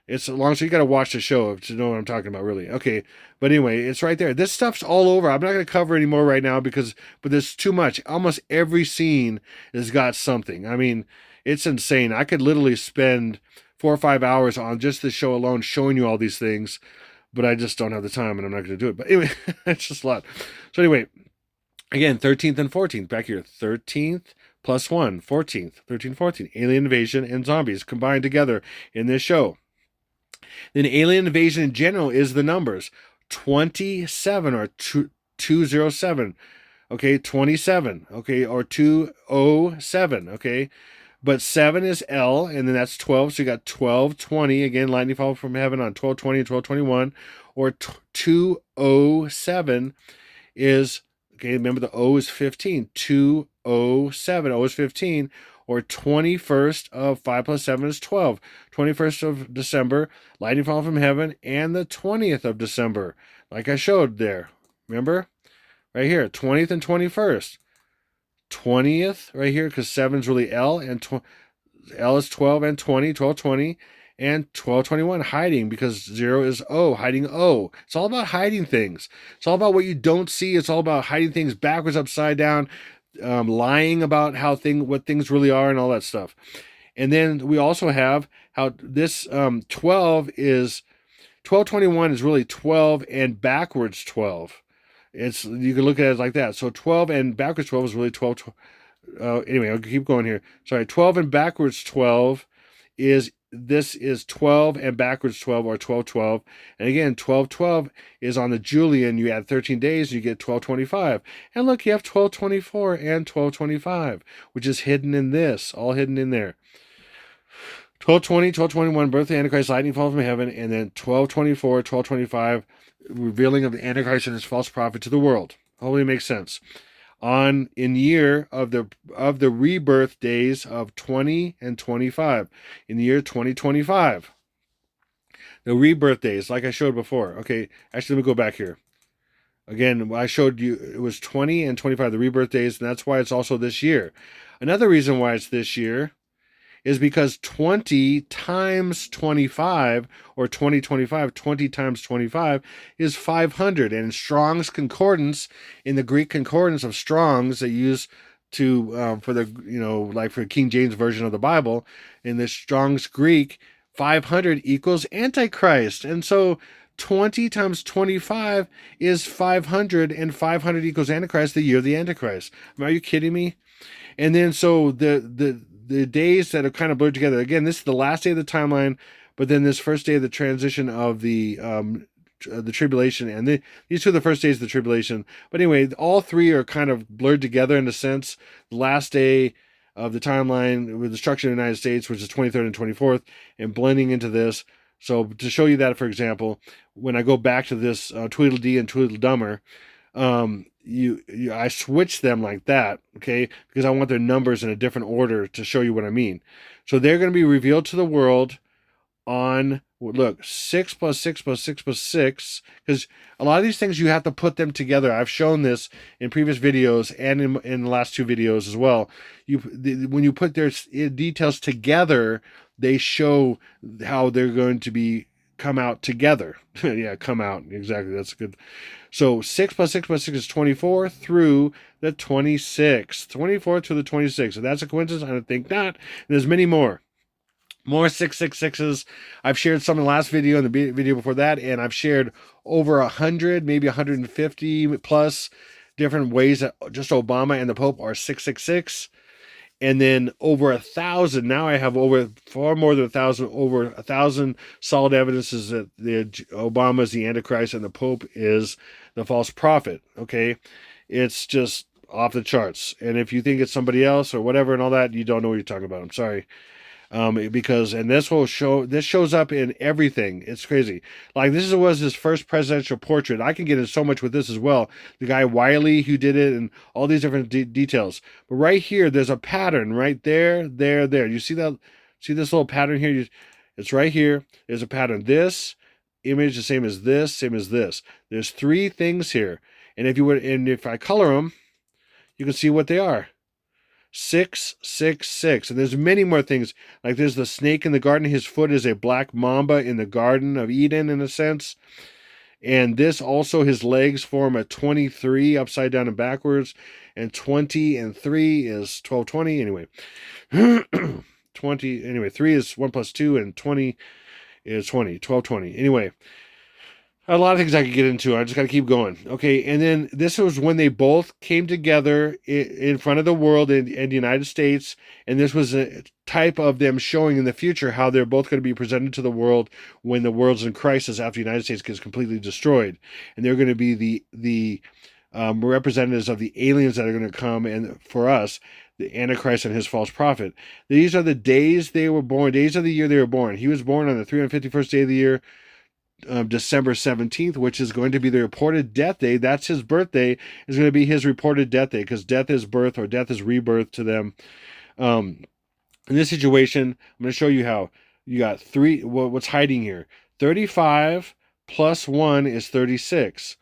It's long, so you got to watch the show to know what I'm talking about, really. Okay, but anyway, it's right there. This stuff's all over. I'm not going to cover any more right now but there's too much. Almost every scene has got something. I mean, it's insane. I could literally spend 4 or 5 hours on just this show alone showing you all these things. But I just don't have the time, and I'm not going to do it. But anyway, it's just a lot. So anyway, again, 13th and 14th. Back here, 13th plus 1, 14th. 13, 14. Alien invasion and zombies combined together in this show. Then alien invasion in general is the numbers. 27 or 207. Okay, 27. Okay, or 207. Okay. But 7 is L, and then that's 12. So you got 1220. Again, lightning fall from heaven on 1220 and 1221. Or 207 is, okay, remember the O is 15. 207. O is 15. Or 21st of 5 plus 7 is 12. 21st of December, lightning fall from heaven, and the 20th of December. Like I showed there. Remember? Right here, 20th and 21st. 20th right here because 7 is really L, and L is 12 and 20, 1220, and 1221 hiding because 0 is O, hiding O. It's all about hiding things. It's all about what you don't see. It's all about hiding things backwards, upside down, lying about what things really are and all that stuff. And then we also have how this 12 is 1221 is really 12 and backwards 12. You can look at it like that. So 12 and backwards 12 is really 12. Anyway, I'll keep going here. Sorry, 12 and backwards 12 is 12 and backwards 12 or 1212. And again, 1212 is on the Julian. You add 13 days, you get 1225. And look, you have 1224 and 1225, which is hidden in this, all hidden in there. 1220, 1221, birth of the Antichrist, lightning fall from heaven, and then 1224, 1225, revealing of the Antichrist and his false prophet to the world. Hopefully it makes sense. In year of the rebirth days of 20 and 25. In the year 2025. The rebirth days, like I showed before. Okay, actually, let me go back here. Again, I showed you it was 20 and 25, the rebirth days, and that's why it's also this year. Another reason why it's this year is because 20 times 25, or 2025, 20 times 25 is 500. And in Strong's Concordance, in the Greek Concordance of Strong's, they use to for the like for King James version of the Bible, in the Strong's Greek, 500 equals Antichrist. And so 20 times 25 is 500, and 500 equals Antichrist, the year of the Antichrist. Are you kidding me? And then so the days that are kind of blurred together. Again, this is the last day of the timeline, but then this first day of the transition of the tribulation, and these two are the first days of the tribulation. But anyway, all three are kind of blurred together in a sense. The last day of the timeline with the destruction of the United States, which is 23rd and 24th, and blending into this. So to show you that, for example, when I go back to this Tweedledee and Tweedledummer, I switch them like that, okay, because I want their numbers in a different order to show you what I mean. So they're going to be revealed to the world on, look, 6 plus 6 plus 6 plus 6, because a lot of these things you have to put them together. I've shown this in previous videos and in the last two videos as well. When you put their details together, they show how they're going to be come out together. Yeah, come out. Exactly. That's good. So 6 plus 6 plus 6 is 24 through the 26th. 24 through the 26th. So that's a coincidence? I don't think not. There's many more. More 666s. I've shared some in the last video and the video before that, and I've shared over 100, maybe 150 plus different ways that just Obama and the Pope are 666. And then over 1,000. Now I have over far more than 1,000, over 1,000 solid evidences that Obama is the Antichrist and the Pope is the false prophet. Okay, it's just off the charts. And if you think it's somebody else or whatever and all that, you don't know what you're talking about. I'm sorry. Because and this shows up in everything. It's crazy. Like this was his first presidential portrait. I can get into so much with this as well. The guy Wiley who did it and all these different details. But right here, there's a pattern right there. You see that? See this little pattern here? It's right here. There's a pattern. This image the same as this, same as this. There's three things here, and if I color them, you can see what they are. 666, and there's many more things. Like there's the snake in the garden. His foot is a black mamba in the Garden of Eden, in a sense. And this also, his legs form a 23 upside down and backwards, and 20 and 3 is 12, 20. Anyway, 20. Anyway, 3 is 1 plus 2, and 20 is 20. 12, 20. Anyway. A lot of things I could get into. I just got to keep going. Okay, and then this was when they both came together in front of the world in the United States, and this was a type of them showing in the future how they're both going to be presented to the world when the world's in crisis after the United States gets completely destroyed. And they're going to be the representatives of the aliens that are going to come, and for us, the Antichrist and his false prophet. These are the days they were born, days of the year they were born. He was born on the 351st day of the year, December 17th, which is going to be the reported death day. That's his birthday, is going to be his reported death day, because death is birth or death is rebirth to them. In this situation, I'm going to show you how you got what's hiding here. 35 plus 1 is 36,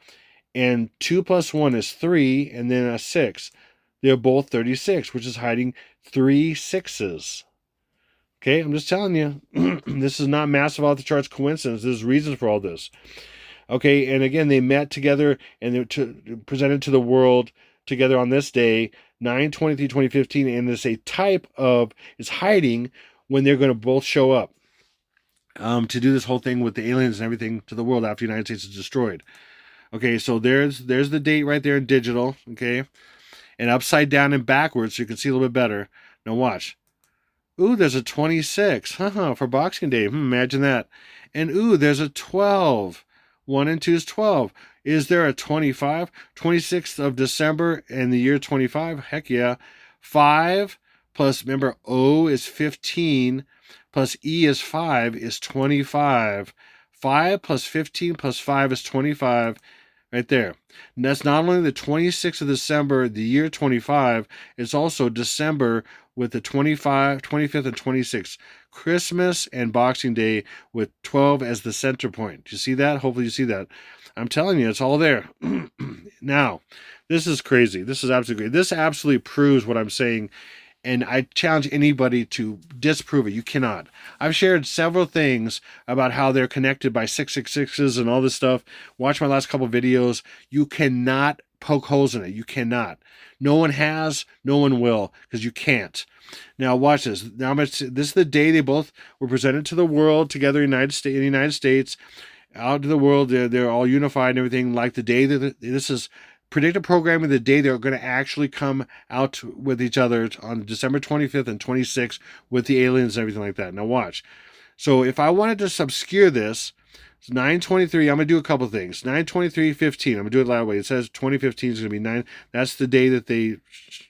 and 2 plus 1 is 3, and then a 6. They're both 36, which is hiding 3 6s. Okay, I'm just telling you, this is not massive off the charts coincidence. There's reasons for all this. Okay, and again, they met together and they presented to the world together on this day, 9/23/2015, and it's a type of, it's hiding when they're going to both show up to do this whole thing with the aliens and everything to the world after the United States is destroyed. Okay, so there's the date right there in digital, okay, and upside down and backwards so you can see a little bit better. Now watch. Ooh, there's a 26. For Boxing Day. Imagine that. And ooh, there's a 12. 1 and 2 is 12. Is there a 25? 26th of December in the year 25? Heck yeah. 5 plus, remember, O is 15, plus E is 5 is 25. 5 plus 15 plus 5 is 25. Right there. And that's not only the 26th of December, the year 25, it's also December with the 25th and 26th. Christmas and Boxing Day with 12 as the center point. Do you see that? Hopefully you see that. I'm telling you, it's all there. Now, this is crazy. This is absolutely great. This absolutely proves what I'm saying, and I challenge anybody to disprove it. You cannot. I've shared several things about how they're connected by 666s and all this stuff. Watch my last couple videos. You cannot poke holes in it. You cannot. No one has, no one will, because you can't. Now watch this. Now this is the day they both were presented to the world together in the United States, out to the world. They're all unified and everything. Like the day that this is predictive programming, the day they're going to actually come out with each other on December 25th and 26th with the aliens and everything like that. Now watch. So if I wanted to obscure this, it's 9/23. I'm going to do a couple things. 9/23/15. I'm going to do it that way. It says 2015 is going to be 9. That's the day that they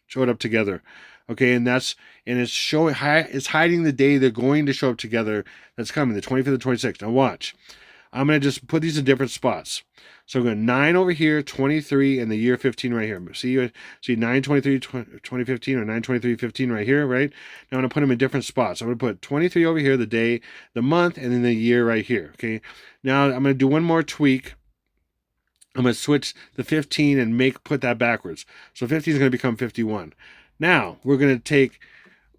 showed up together. Okay, and it's hiding the day they're going to show up together. That's coming, the 25th and 26th. Now watch. I'm going to just put these in different spots. So I'm going 9 over here, 23, and the year 15 right here. See 9/23/2015 or 9/23/15 right here, right? Now I'm going to put them in different spots. I'm going to put 23 over here, the day, the month, and then the year right here, okay? Now I'm going to do one more tweak. I'm going to switch the 15 and put that backwards. So 15 is going to become 51. Now we're going to take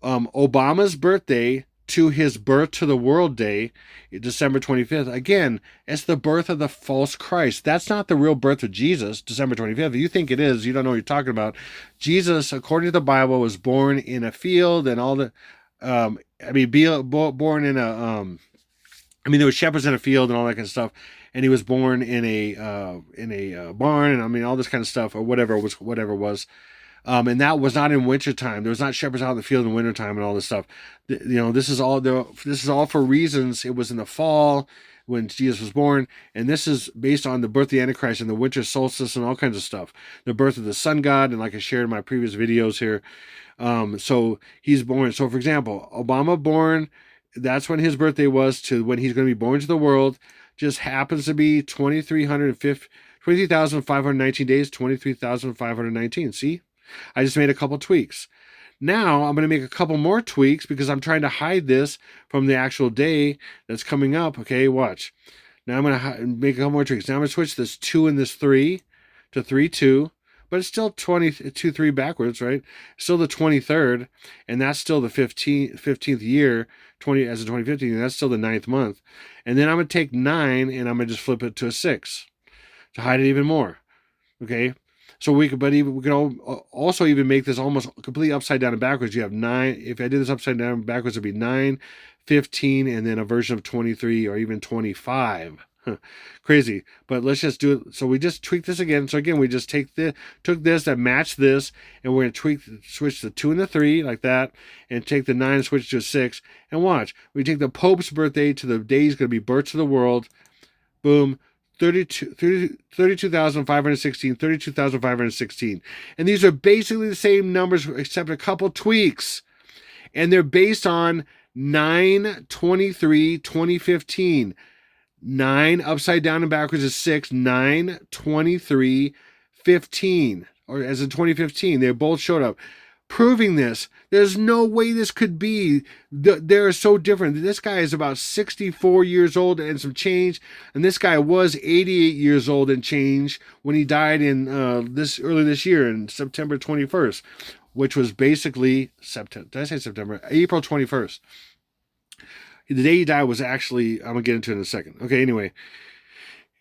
Obama's birthday to his birth to the world day, December 25th. Again, it's the birth of the false Christ. That's not the real birth of Jesus, December 25th. If you think it is, you don't know what you're talking about. Jesus, according to the Bible, was born in a field and all the, born in a, there were shepherds in a field and all that kind of stuff. And he was born in a barn, and all this kind of stuff, or whatever it was. And that was not in wintertime. There was not shepherds out in the field in wintertime and all this stuff. This is all for reasons. It was in the fall when Jesus was born, and this is based on the birth of the Antichrist and the winter solstice and all kinds of stuff. The birth of the sun god, and like I shared in my previous videos here. So he's born. So for example, Obama born, that's when his birthday was to when he's going to be born to the world. Just happens to be 23,519 days, 23,519. See? I just made a couple tweaks. Now I'm going to make a couple more tweaks because I'm trying to hide this from the actual day that's coming up. Okay, watch. Now I'm going to make a couple more tweaks. Now I'm going to switch this 2 and this 3 to 3-2, but it's still 22-3 backwards, right? Still the 23rd, and that's still the 15th year, 20 as a 2015, and that's still the 9th month. And then I'm going to take 9 and I'm going to just flip it to a 6 to hide it even more. Okay? So we could also even make this almost completely upside down and backwards. You have 9. If I did this upside down and backwards, it'd be 9, 15, and then a version of 23 or even 25. Crazy. But let's just do it. So we just tweak this again. So again, we just took this that matched this, and we're going to switch the 2 and the 3 like that, and take the 9 and switch to a 6. And watch. We take the Pope's birthday to the day he's going to be birth to the world. Boom. 32,516, 32,516. And these are basically the same numbers except a couple tweaks. And they're based on 9/23/2015. 9 upside down and backwards is 6. 9/23/15. Or as in 2015. They both showed up. Proving this. There's no way this could be. They're so different. This guy is about 64 years old and some change, and this guy was 88 years old and change when he died in early this year, in September 21st, which was basically September. Did I say September? April 21st. The day he died was actually, I'm gonna get into it in a second. Okay, anyway.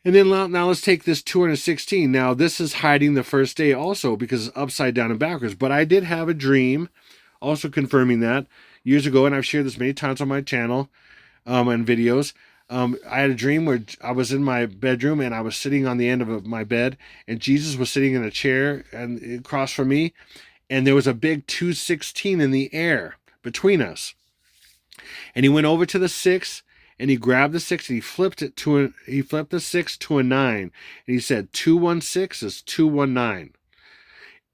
And then now let's take this 216. Now this is hiding the first day also because it's upside down and backwards. But I did have a dream, also confirming that years ago, and I've shared this many times on my channel and videos. I had a dream where I was in my bedroom and I was sitting on the end of my bed, and Jesus was sitting in a chair and across from me, and there was a big 216 in the air between us. And he went over to the 6. And he grabbed the 6 and he flipped the 6 to a 9. And he said 216 is 219.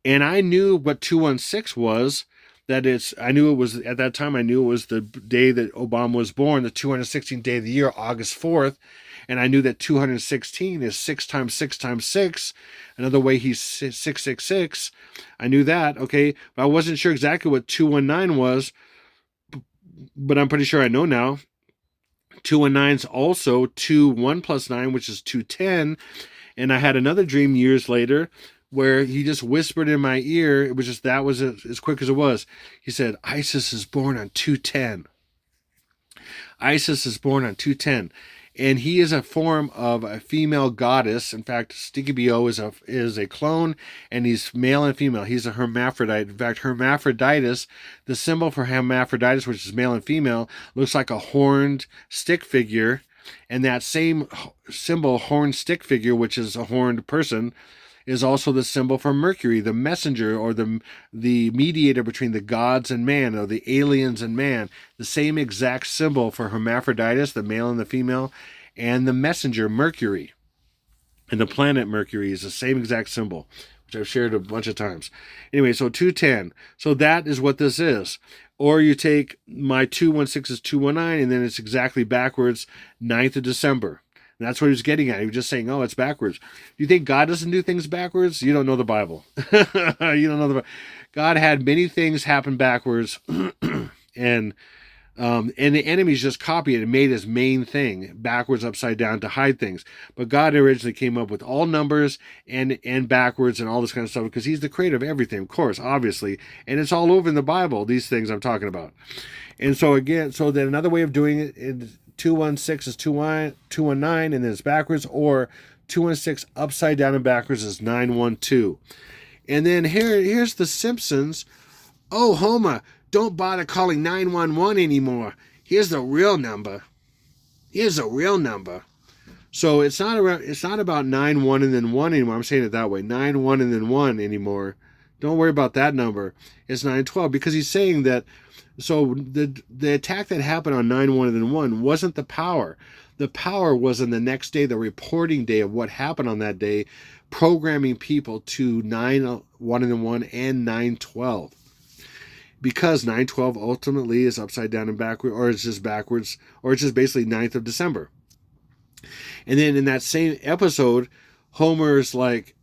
And I knew what 216 was. At that time I knew it was the day that Obama was born, the 216th day of the year, August 4th. And I knew that 216 is 6 times 6 times 6. Another way he's 666. I knew that, okay? But I wasn't sure exactly what 219 was. But I'm pretty sure I know now. 219 is also 1 plus 9, which is 210. And I had another dream years later where he just whispered in my ear. It was just, that was as quick as it was. He said, ISIS is born on 210. ISIS is born on 210. And he is a form of a female goddess. In fact, Sticky B.O. is a clone, and he's male and female. He's a hermaphrodite. In fact, hermaphroditus, the symbol for hermaphroditus, which is male and female, looks like a horned stick figure. And that same symbol, horned stick figure, which is a horned person, is also the symbol for Mercury, the messenger or the mediator between the gods and man, or the aliens and man. The same exact symbol for hermaphroditus, the male and the female, and the messenger, Mercury. And the planet Mercury is the same exact symbol, which I've shared a bunch of times. Anyway, so 210. So that is what this is. Or you take my 216 is 219, and then it's exactly backwards, 9th of December. And that's what he was getting at. He was just saying, oh, it's backwards. Do you think God doesn't do things backwards? You don't know the Bible. You don't know the Bible. God had many things happen backwards. And And the enemies just copied it and made his main thing, backwards, upside down, to hide things. But God originally came up with all numbers and backwards and all this kind of stuff because he's the creator of everything, of course, obviously. And it's all over in the Bible, these things I'm talking about. And so again, so then another way of doing it is 216 is 219 and then it's backwards, or 216 upside down and backwards is 912. And then here's the Simpsons. Oh, Homer, don't bother calling 911 anymore. Here's the real number. Here's the real number. So it's not about 9-1 and then 1 anymore. I'm saying it that way. 9-1 and then 1 anymore. Don't worry about that number. It's 912 because he's saying that. So the attack that happened on 9-1 and then 1 wasn't the power. The power was in the next day, the reporting day of what happened on that day, programming people to 9-1 and then 1 and 912. Because 912 ultimately is upside down and backward, or it's just backwards, or it's just basically 9th of December. And then in that same episode, Homer's like,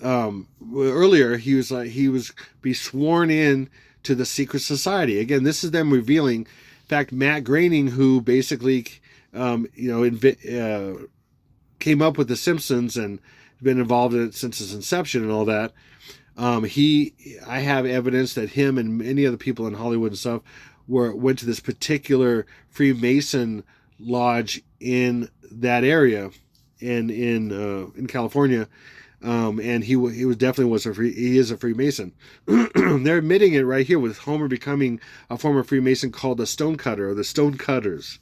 earlier he was be sworn in to the secret society. Again, this is them revealing. In fact, Matt Groening, who basically, came up with The Simpsons and been involved in it since its inception and all that. I have evidence that him and many other people in Hollywood and stuff went to this particular Freemason lodge in that area, in California, and he is a Freemason. They're admitting it right here with Homer becoming a former Freemason called the Stonecutter or the Stonecutters,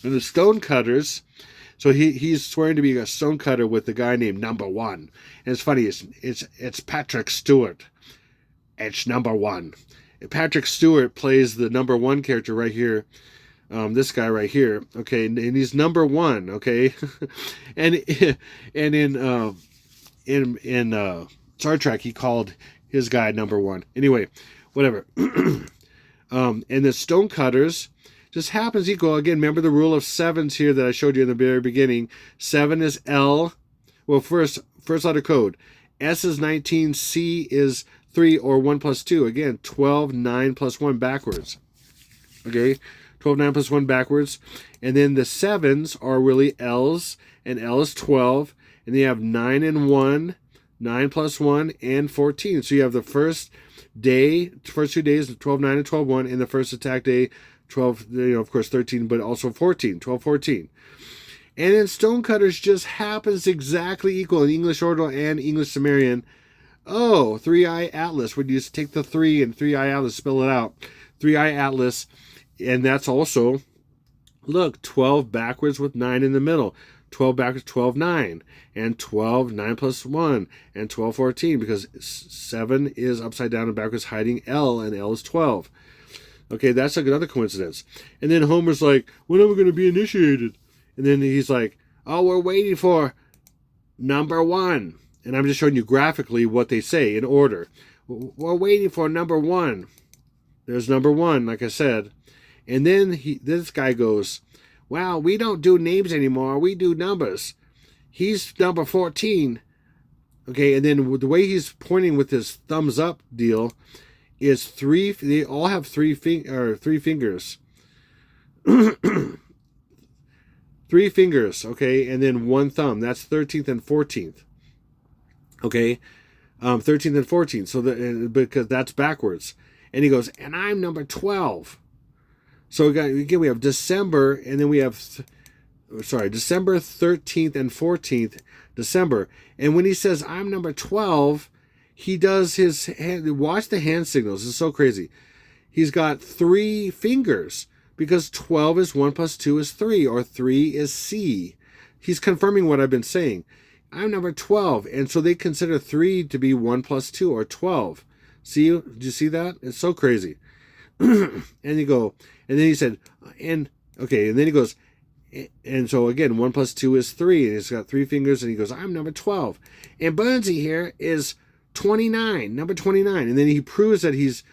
and the Stonecutters. So he's swearing to be a stonecutter with the guy named Number One. And it's funny, it's Patrick Stewart. It's Number One. And Patrick Stewart plays the Number One character right here. This guy right here. Okay, and he's Number One. Okay, and in Star Trek he called his guy Number One. Anyway, whatever. And the Stonecutters just happens equal. Again, remember the rule of sevens here that I showed you in the very beginning. 7 is L. Well, first letter code. S is 19. C is 3 or 1 plus 2. Again, 12, 9 plus 1 backwards. Okay, 12, 9 plus 1 backwards. And then the sevens are really L's, and L is 12. And then you have 9 and 1, 9 plus 1, and 14. So you have the first 2 days, 12, 9, and 12, 1, and the first attack day, 12, of course 13, but also 14, 12, 14. And then Stonecutters just happens exactly equal in English Ordinal and English Sumerian. Oh, 3i Atlas, when you just take the 3 and 3i Atlas, spell it out. 3i Atlas, and that's also, look, 12 backwards with 9 in the middle. 12 backwards, 12, 9. And 12, 9 plus 1. And 12, 14, because 7 is upside down and backwards hiding L, and L is 12. Okay, that's like another coincidence. And then Homer's like, when are we going to be initiated? And then he's like, oh, we're waiting for Number One. And I'm just showing you graphically what they say in order. We're waiting for Number One. There's Number One, like I said. And then this guy goes, well, we don't do names anymore. We do numbers. He's number 14. Okay, and then the way he's pointing with his thumbs up deal is 3. They all have 3 fingers. 3 fingers, okay, and then 1 thumb. That's 13th and 14th. Okay, 13th and 14th. So because that's backwards. And he goes, and I'm number 12. So again, we have December, and then we have December 13th and 14th, December. And when he says I'm number 12, he does his hand. Watch the hand signals. It's so crazy. He's got 3 fingers because 12 is 1 plus 2 is 3, or 3 is C. He's confirming what I've been saying. I'm number 12. And so they consider 3 to be 1 plus 2, or 12. See, did you see that? It's so crazy. And then he said, and then he goes, and so again, 1 plus 2 is 3, and he's got 3 fingers, and he goes, I'm number 12. And Burnsy here is 29, number 29. And then he proves that he's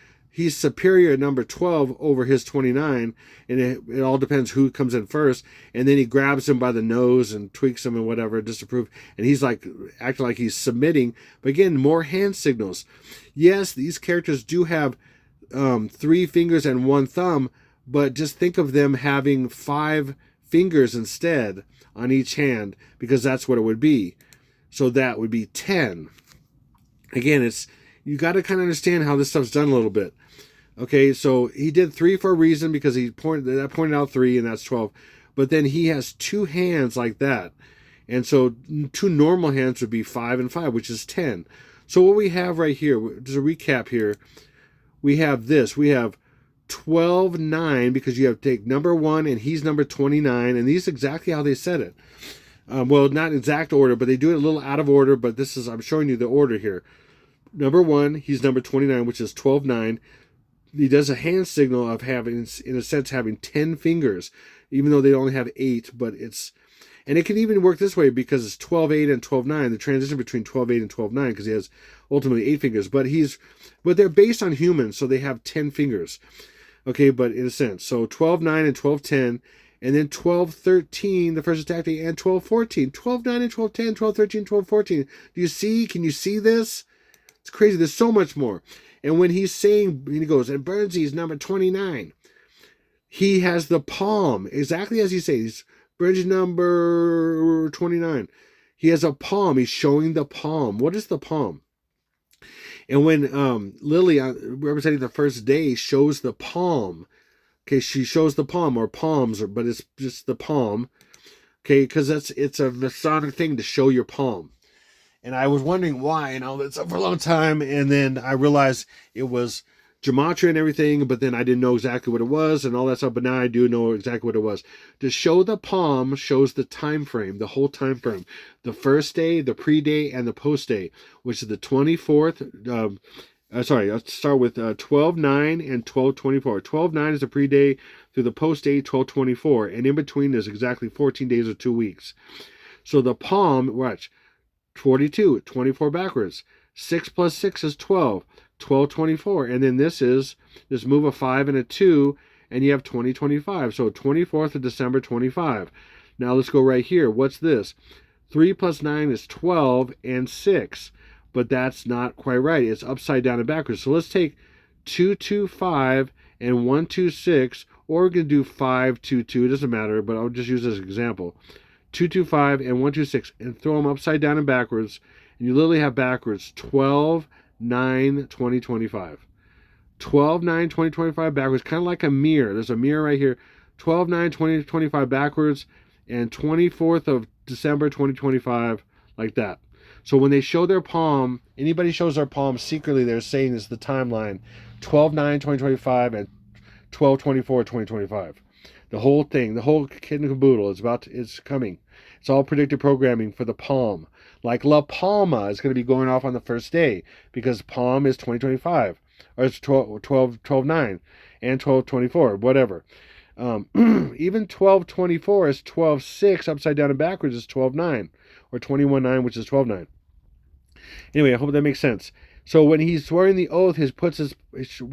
superior at number 12 over his 29, and it all depends who comes in first. And then he grabs him by the nose and tweaks him and whatever just to prove. And he's like acting like he's submitting. But again, more hand signals. Yes, these characters do have 3 fingers and 1 thumb, but just think of them having 5 fingers instead on each hand, because that's what it would be. So that would be 10. Again, you got to kind of understand how this stuff's done a little bit. Okay, so he did 3 for a reason, because he pointed out 3, and that's 12. But then he has 2 hands like that. And so 2 normal hands would be 5 and 5, which is 10. So what we have right here, just a recap here, we have this. We have 12, 9, because you have to take number 1 and he's number 29. And these is exactly how they said it. Well, not exact order, but they do it a little out of order. But I'm showing you the order here. Number 1, he's number 29, which is 12, 9. He does a hand signal of having, in a sense, having 10 fingers, even though they only have 8. But and it can even work this way, because it's 12, 8 and 12, 9. The transition between 12, 8 and 12, 9, because he has ultimately 8 fingers. But they're based on humans, so they have 10 fingers. Okay, but in a sense, so 12, 9 and 12, 10. And then 12, 13, the first attack day, and 12, 14. 12, 9 and 12, 10, 12, 13, 12, 14. Do you see? Can you see this? It's crazy. There's so much more. And when he's saying, he goes, and Burnsy's number 29. He has the palm, exactly as he says. Burnsy's number 29. He has a palm. He's showing the palm. What is the palm? And when Lily, representing the first day, shows the palm, okay, she shows the palm, or palms, but it's just the palm, okay, because it's a Masonic thing to show your palm. And I was wondering why, and all that stuff for a long time, and then I realized it was gematria and everything, but then I didn't know exactly what it was and all that stuff, but now I do know exactly what it was. To show the palm shows the time frame, the whole time frame. The first day, the pre-day, and the post-day, which is the 24th. Let's start with 12-9 and 12-24. 12-9 is the pre-day through the post-day, 12-24, and in between is exactly 14 days or 2 weeks. So the palm, watch, 42, 24 backwards. 6 plus 6 is 12. 12, 24. And then this move a 5 and a 2, and you have 20, 25. So 24th of December, 25. Now let's go right here. What's this? 3 plus 9 is 12 and 6. But that's not quite right. It's upside down and backwards. So let's take 2, 2, 5 and 1, 2, 6. Or we're going to do 5, 2, 2. It doesn't matter, but I'll just use this as an example. 2, 2, 5 and 1, 2, 6, and throw them upside down and backwards, and you literally have backwards 12, 9, 20, 25. 12, 9, 20, 25 backwards, kind of like a mirror. There's a mirror right here. 12, 9, 20, 25 backwards, and 24th of December, 2025, like that. So when they show their palm, anybody shows their palm secretly, they're saying it's the timeline. 12, 9, 2025, and 12, 24, 2025. The whole thing, the whole kit and caboodle is coming. It's all predictive programming for the palm. Like La Palma is going to be going off on the first day, because palm is 2025, or it's 12-9 and 12-24, whatever. Even 12-24 is 12-6 upside down and backwards is 12-9, or 21-9, which is 12-9. Anyway, I hope that makes sense. So when he's swearing the oath, he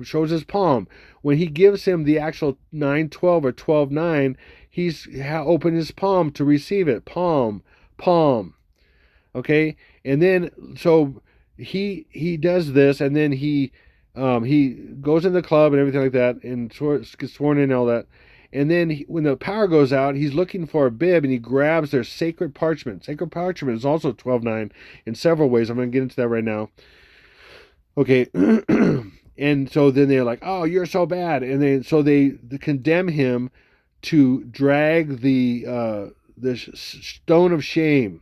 shows his palm. When he gives him the actual 9-12 or 12-9, he's opened his palm to receive it. Palm. Okay, and then so he does this, and then he goes in the club and everything like that, and gets sworn in and all that. And then when the power goes out, he's looking for a bib, and he grabs their sacred parchment. Sacred parchment is also 12-9 in several ways. I'm going to get into that right now. Okay, and so then they're like, "Oh, you're so bad," and they condemn him to drag the stone of shame,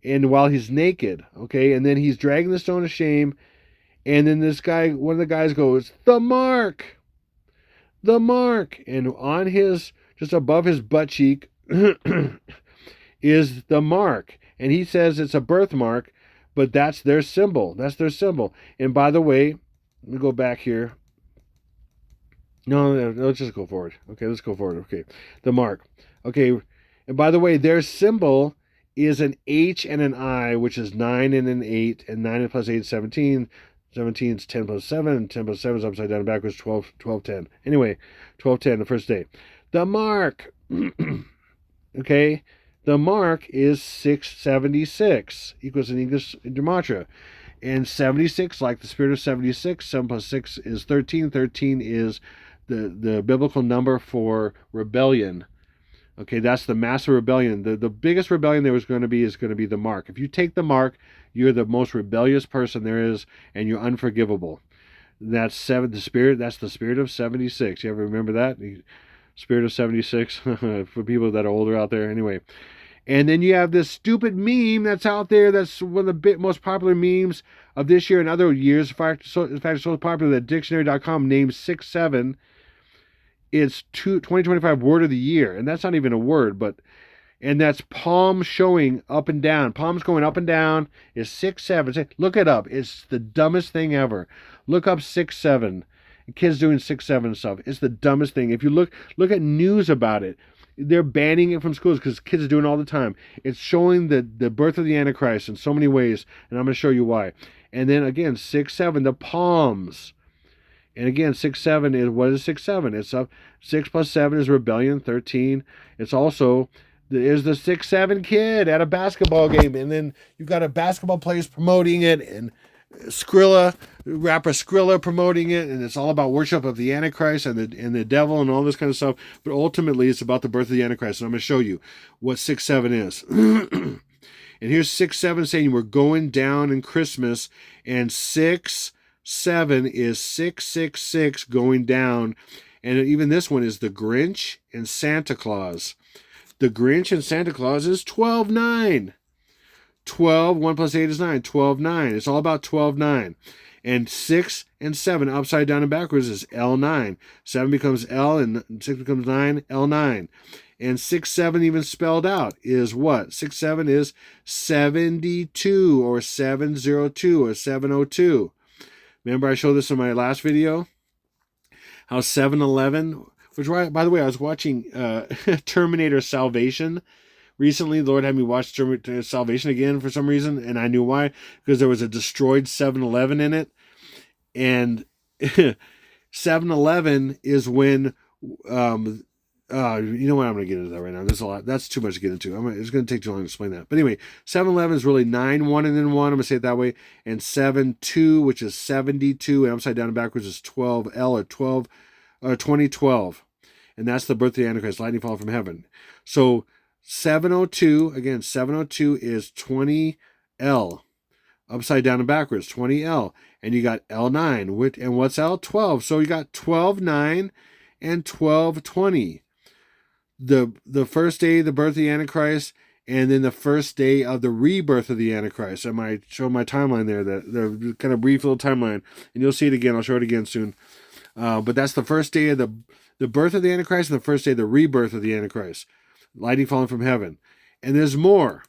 and while he's naked, okay, and then he's dragging the stone of shame, and then one of the guys goes, the mark, and on just above his butt cheek is the mark, and he says it's a birthmark. But that's their symbol. And by the way, let me go back here. No, let's just go forward. Okay, let's go forward. Okay, the mark. Okay, and by the way, their symbol is an H and an I, which is 9 and an 8, and 9 plus 8 is 17. 17 is 10 plus 7, and 10 plus 7 is upside down and backwards, 12, 10. Anyway, 12, 10, the first day. The mark. Okay. The mark is 676, equals in English gematria. And 76, like the spirit of 76, 7 plus 6 is 13. 13 is the biblical number for rebellion. Okay, that's the massive rebellion. The biggest rebellion there was going to be is going to be the mark. If you take the mark, you're the most rebellious person there is, and you're unforgivable. That's seven. The spirit. That's the spirit of 76. You ever remember that? The spirit of 76 for people that are older out there. Anyway, and then you have this stupid meme that's out there. That's one of the most popular memes of this year and other years. In fact, it's so popular that Dictionary.com named 6-7 its 2025 word of the year, and that's not even a word, and that's palm showing up and down. Palms going up and down is 6-7. Look it up. It's the dumbest thing ever. Look up 6-7. Kids doing 6-7 stuff. It's the dumbest thing. If you look at news about it, they're banning it from schools because kids are doing it all the time. It's showing the birth of the Antichrist in so many ways, and I'm going to show you why. And then again, 6-7, the palms. And again, 6-7 is, what is 6-7? It's up. 6 plus 7 is rebellion, 13. It's also is the 6-7 kid at a basketball game, and then you've got a basketball players promoting it, and rapper Skrilla promoting it, and it's all about worship of the Antichrist and the devil and all this kind of stuff. But ultimately, it's about the birth of the Antichrist, and I'm going to show you what 6-7 is. And here's 6-7 saying we're going down in Christmas, and 6-7 is 666 going down, and even this one is the Grinch and Santa Claus. The Grinch and Santa Claus is 12-9. 12, 1 plus 8 is 9. 12-9. It's all about 12-9. And 6 and 7 upside down and backwards is L9. 7 becomes L and 6 becomes 9, L9. And 6-7 even spelled out is what? 6-7 is 72 or 702 or 702. Remember I showed this in my last video? How 7-Eleven, which, by the way, I was watching Terminator Salvation recently. The Lord had me watch Terminator Salvation again for some reason, and I knew why. Because there was a destroyed 7-Eleven in it. And 7-Eleven is when, you know what, I'm going to get into that right now. There's a lot. That's too much to get into. It's going to take too long to explain that. But anyway, 7-Eleven is really 9-1 and then 1. I'm going to say it that way. And 7-2, which is 72, and upside down and backwards is 12L or 2012. And that's the birth of the Antichrist, lightning fall from heaven. So 702, again, 702 is 20L, upside down and backwards, 20L. And you got L9, and what's L? 12. So you got 12-9 and 12-20. The first day of the birth of the Antichrist, and then the first day of the rebirth of the Antichrist. I might show my timeline there, the kind of brief little timeline, and you'll see it again. I'll show it again soon. But that's the first day of the birth of the Antichrist and the first day of the rebirth of the Antichrist. Lightning falling from heaven. And there's more.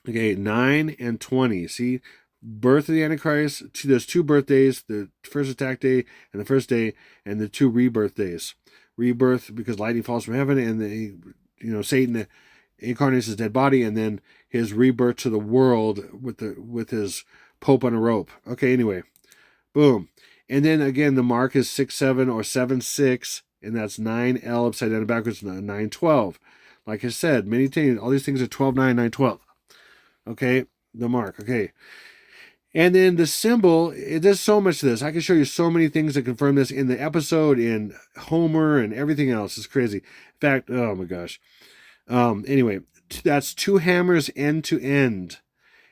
Okay, 9 and 20. See, birth of the Antichrist. There's 2 birthdays, the first attack day and the first day, and the 2 rebirth days. Rebirth because lightning falls from heaven, and Satan incarnates his dead body, and then his rebirth to the world with his pope on a rope. Okay, anyway, boom. And then again, the mark is 6-7 or 7-6, and that's 9L upside down and backwards, 9-12. Like I said, many things, all these things are 12-9, 9-12. Okay, the mark. Okay. And then the symbol, there's so much to this. I can show you so many things that confirm this in the episode, in Homer, and everything else. It's crazy. In fact, oh my gosh. Anyway, that's 2 hammers end to end.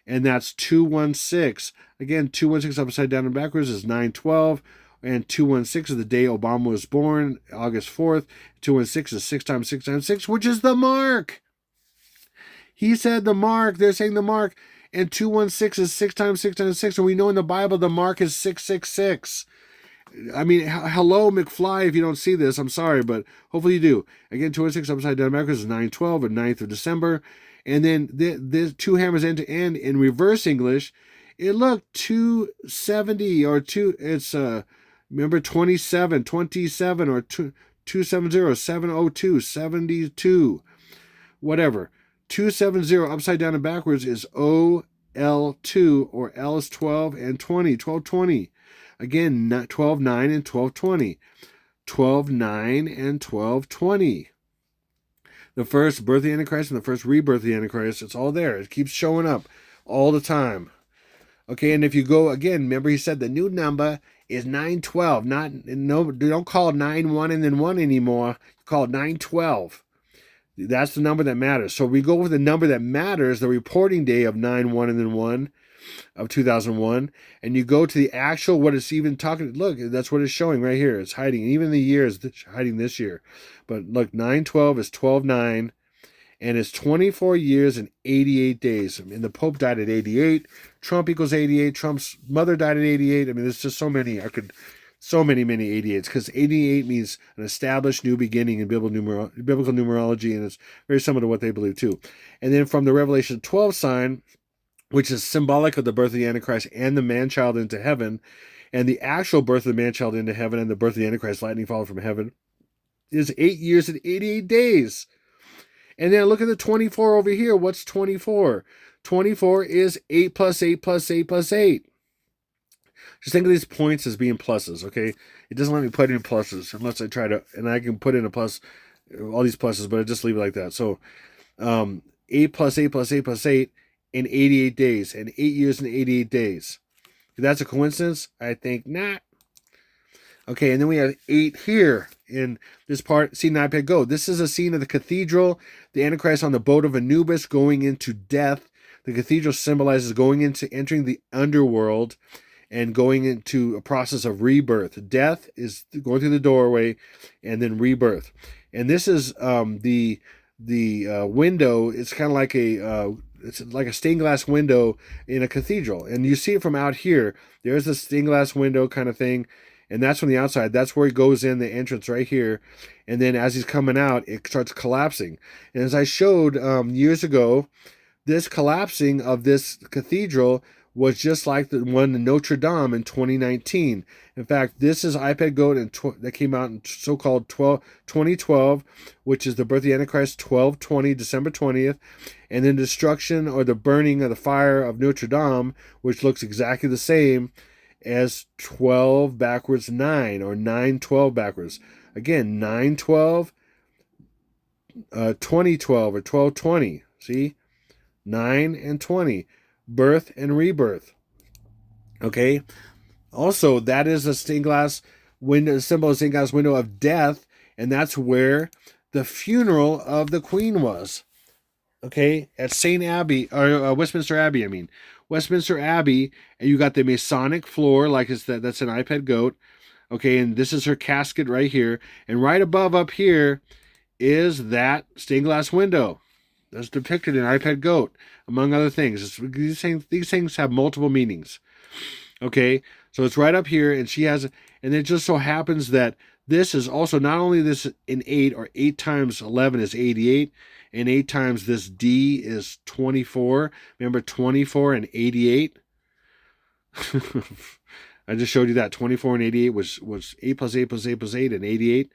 And that's 216. Again, 216 upside down and backwards is 912. And 216 is the day Obama was born, August 4th. 216 is 6 times 6 times 6, which is the mark. He said the mark. They're saying the mark. And 216 is 6 times 6 times 6. And we know in the Bible the mark is 666. I mean, hello, McFly, if you don't see this. I'm sorry, but hopefully you do. Again, 216 upside down backwards is 912 or 9th of December. And then the 2 hammers end to end in reverse English. It looked 270 or 2. It's remember 27 or 270, 702, 72, whatever. 270 upside down and backwards is OL2, or L is 12 and 20, 1220. Again, 12-9 and 1220. 12-9 and 1220. The first birth of the Antichrist and the first rebirth of the Antichrist, it's all there. It keeps showing up all the time. Okay, and if you go again, remember he said the new number is 912. Not no, don't call it 91 and then 1 anymore. Call it 912. That's the number that matters. So we go with the number that matters, the reporting day of 9/1 and then 1 of 2001, and you go to the actual what it's even talking. Look, that's what it's showing right here. It's hiding. Even the year is hiding this year. But look, 9/12 is 12/9, and it's 24 years and 88 days. I mean, the Pope died at 88. Trump equals 88. Trump's mother died at 88. I mean, there's just so many. So many 88s, because 88 means an established new beginning in biblical numerology, and it's very similar to what they believe too. And then from the Revelation 12 sign, which is symbolic of the birth of the Antichrist and the man-child into heaven, and the actual birth of the man-child into heaven and the birth of the Antichrist, lightning falling from heaven, is 8 years and 88 days. And then look at the 24 over here. What's 24? 24 is 8 plus 8 plus 8 plus 8. Just think of these points as being pluses, okay? It doesn't let me put in pluses unless I try to, and I can put in a plus, all these pluses, but I just leave it like that. So 8 plus 8 plus 8 plus 8 in 88 days, and 8 years and 88 days. If that's a coincidence, I think not. Okay, and then we have 8 here in this part, scene iPad Go. This is a scene of the cathedral, the Antichrist on the boat of Anubis going into death. The cathedral symbolizes entering the underworld and going into a process of rebirth. Death is going through the doorway, and then rebirth. And this is the window. It's kind of like it's like a stained glass window in a cathedral, and you see it from out here. There's the stained glass window kind of thing, and that's from the outside. That's where he goes in, the entrance right here, and then as he's coming out, it starts collapsing. And as I showed years ago, this collapsing of this cathedral was just like the one in Notre Dame in 2019. In fact, this is iPad Goat that came out in so-called 2012, which is the birth of the Antichrist, 12/20, December 20th, and then destruction or the burning of the fire of Notre Dame, which looks exactly the same as 12 backwards 9, or 9/12 backwards. Again, 9/12, 2012, or 12/20. See? 9 and 20. Birth and rebirth. Okay. Also, that is a stained glass window, symbol of stained glass window of death, and that's where the funeral of the Queen was. Okay, at St. Abbey, or Westminster Abbey. I mean, Westminster Abbey, and you got the Masonic floor, like that's an iPad Goat. Okay, and this is her casket right here, and right above up here is that stained glass window. That's depicted in iPad Goat, among other things. These things have multiple meanings. Okay, so it's right up here, and she has, and it just so happens that this is also not only this in 8, or 8 times 11 is 88, and 8 times this D is 24. Remember 24 and 88? I just showed you that 24 and 88 was 8 plus 8 plus 8 plus 8 and 88.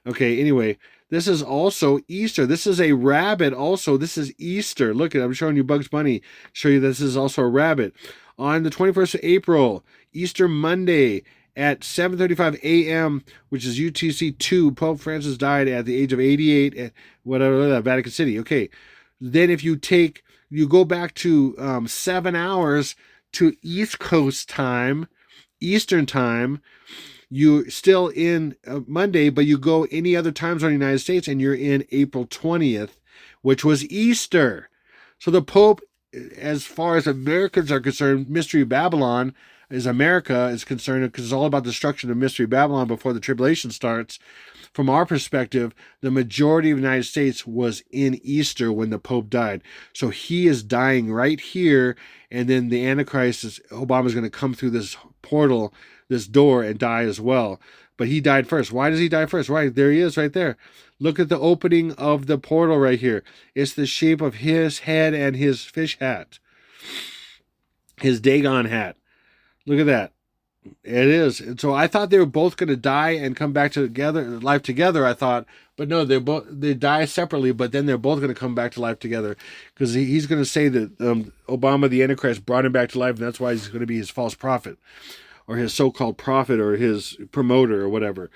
Okay, anyway, this is also Easter. This is a rabbit also. This is Easter. Look at it. I'm showing you Bugs Bunny. Show you this is also a rabbit. On the 21st of April, Easter Monday at 7:35 a.m., which is UTC 2, Pope Francis died at the age of 88 at Vatican City. Okay, then if you go back to 7 hours to East Coast time, Eastern time, you're still in Monday, but you go any other time zone in the United States, and you're in April 20th, which was Easter. So the Pope, as far as Americans are concerned, Mystery Babylon is America is concerned, because it's all about destruction of Mystery Babylon before the tribulation starts. From our perspective, the majority of the United States was in Easter when the Pope died. So he is dying right here, and then the Antichrist, Obama's going to come through this portal, this door, and die as well. But he died first. Why does he die first? Right, there he is right there. Look at the opening of the portal right here. It's the shape of his head and his fish hat. His Dagon hat. Look at that. It is. And so I thought they were both going to die and come back together, life together, I thought. But no, they die separately, but then they're both going to come back to life together, because he's going to say that Obama, the Antichrist, brought him back to life, and that's why he's going to be his false prophet, or his so-called prophet, or his promoter, or whatever.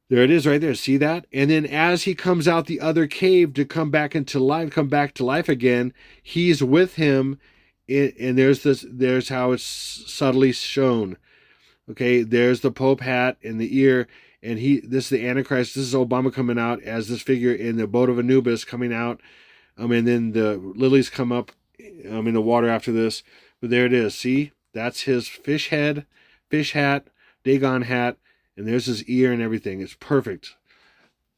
There it is right there. See that? And then as he comes out the other cave to come back to life again, he's with him. And there's how it's subtly shown. Okay, there's the Pope hat and the ear, and this is the Antichrist. This is Obama coming out as this figure in the boat of Anubis coming out. And then the lilies come up in the water after this. But there it is. See, that's his fish head, fish hat, Dagon hat, and there's his ear and everything. It's perfect.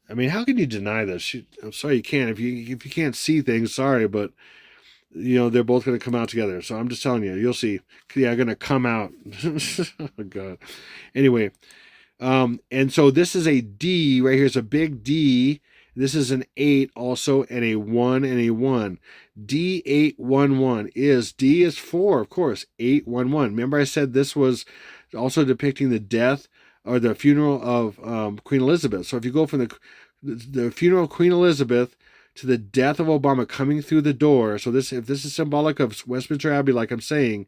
I mean, how can you deny this? I'm sorry you can't. If you can't see things, sorry, but they're both going to come out together. So I'm just telling you, you'll see. Yeah, going to come out. Oh God. Anyway, and so this is a D right here. It's a big D. This is an 8 also, and a 1 and a 1. D811 D is 4, of course. 811. Remember I said this was also depicting the death or the funeral of Queen Elizabeth. So if you go from the funeral of Queen Elizabeth to the death of Obama coming through the door. So if this is symbolic of Westminster Abbey, like I'm saying,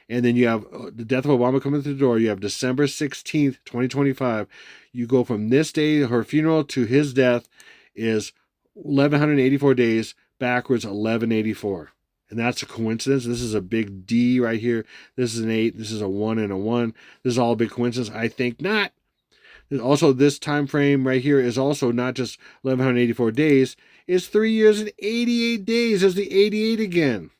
and then you have the death of Obama coming through the door, you have December 16th, 2025. You go from this day, her funeral, to his death is 1,184 days, backwards 1184. And that's a coincidence. This is a big D right here. This is an 8. This is a 1 and a 1. This is all a big coincidence. I think not. Also, this time frame right here is also not just 1,184 days. It's 3 years and 88 days. There's the 88 again.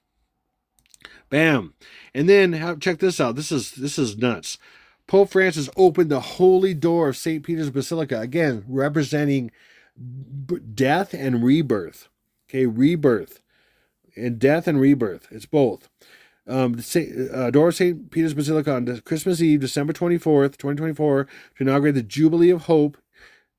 Bam. And then check this out. This is nuts. Pope Francis opened the holy door of St. Peter's Basilica, again representing death and rebirth. Okay, rebirth and death and rebirth. It's both. The door of St. Peter's Basilica on Christmas Eve, December 24th, 2024, to inaugurate the Jubilee of Hope.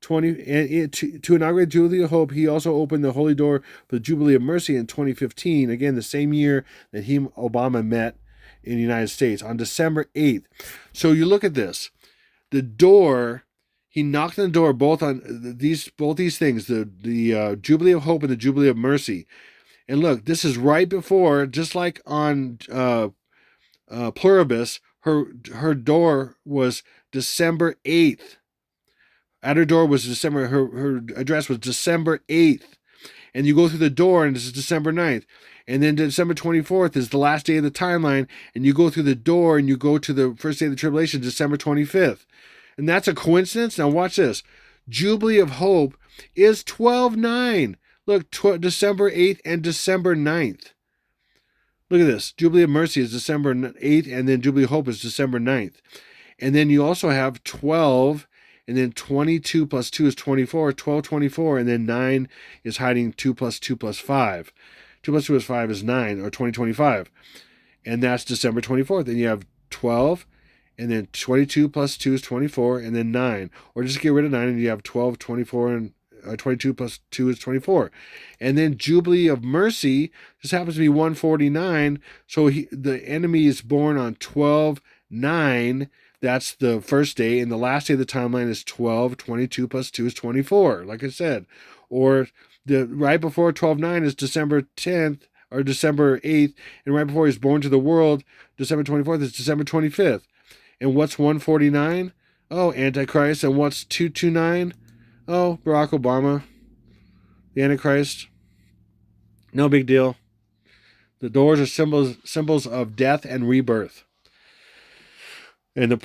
To inaugurate the Jubilee of Hope, he also opened the Holy Door for the Jubilee of Mercy in 2015, again, the same year that Obama met in the United States, on December 8th. So you look at this. The door, he knocked on the door both these things, the Jubilee of Hope and the Jubilee of Mercy. And look, this is right before, just like on Pluribus, her door was December 8th. At her door was her address was December 8th. And you go through the door and it's December 9th. And then December 24th is the last day of the timeline. And you go through the door and you go to the first day of the tribulation, December 25th. And that's a coincidence? Now watch this. Jubilee of Hope is 12/9. Look, December 8th and December 9th. Look at this. Jubilee of Mercy is December 8th, and then Jubilee of Hope is December 9th. And then you also have 12, and then 22 plus 2 is 24, 12, 24, and then 9 is hiding 2 plus 2 plus 5. 2 plus 2 is 5 is 9, or 2025. And that's December 24th. And you have 12, and then 22 plus 2 is 24, and then 9. Or just get rid of 9, and you have 12, 24, and 22 plus 2 is 24. And then Jubilee of Mercy, this happens to be 149. So the enemy is born on 12/9. That's the first day. And the last day of the timeline is 12. 22 plus 2 is 24, like I said. Or the right before 12/9 is December 10th or December 8th. And right before he's born to the world, December 24th is December 25th. And what's 149? Oh, Antichrist. And what's 229? Oh, Barack Obama, the Antichrist. No big deal. The doors are symbols of death and rebirth. And the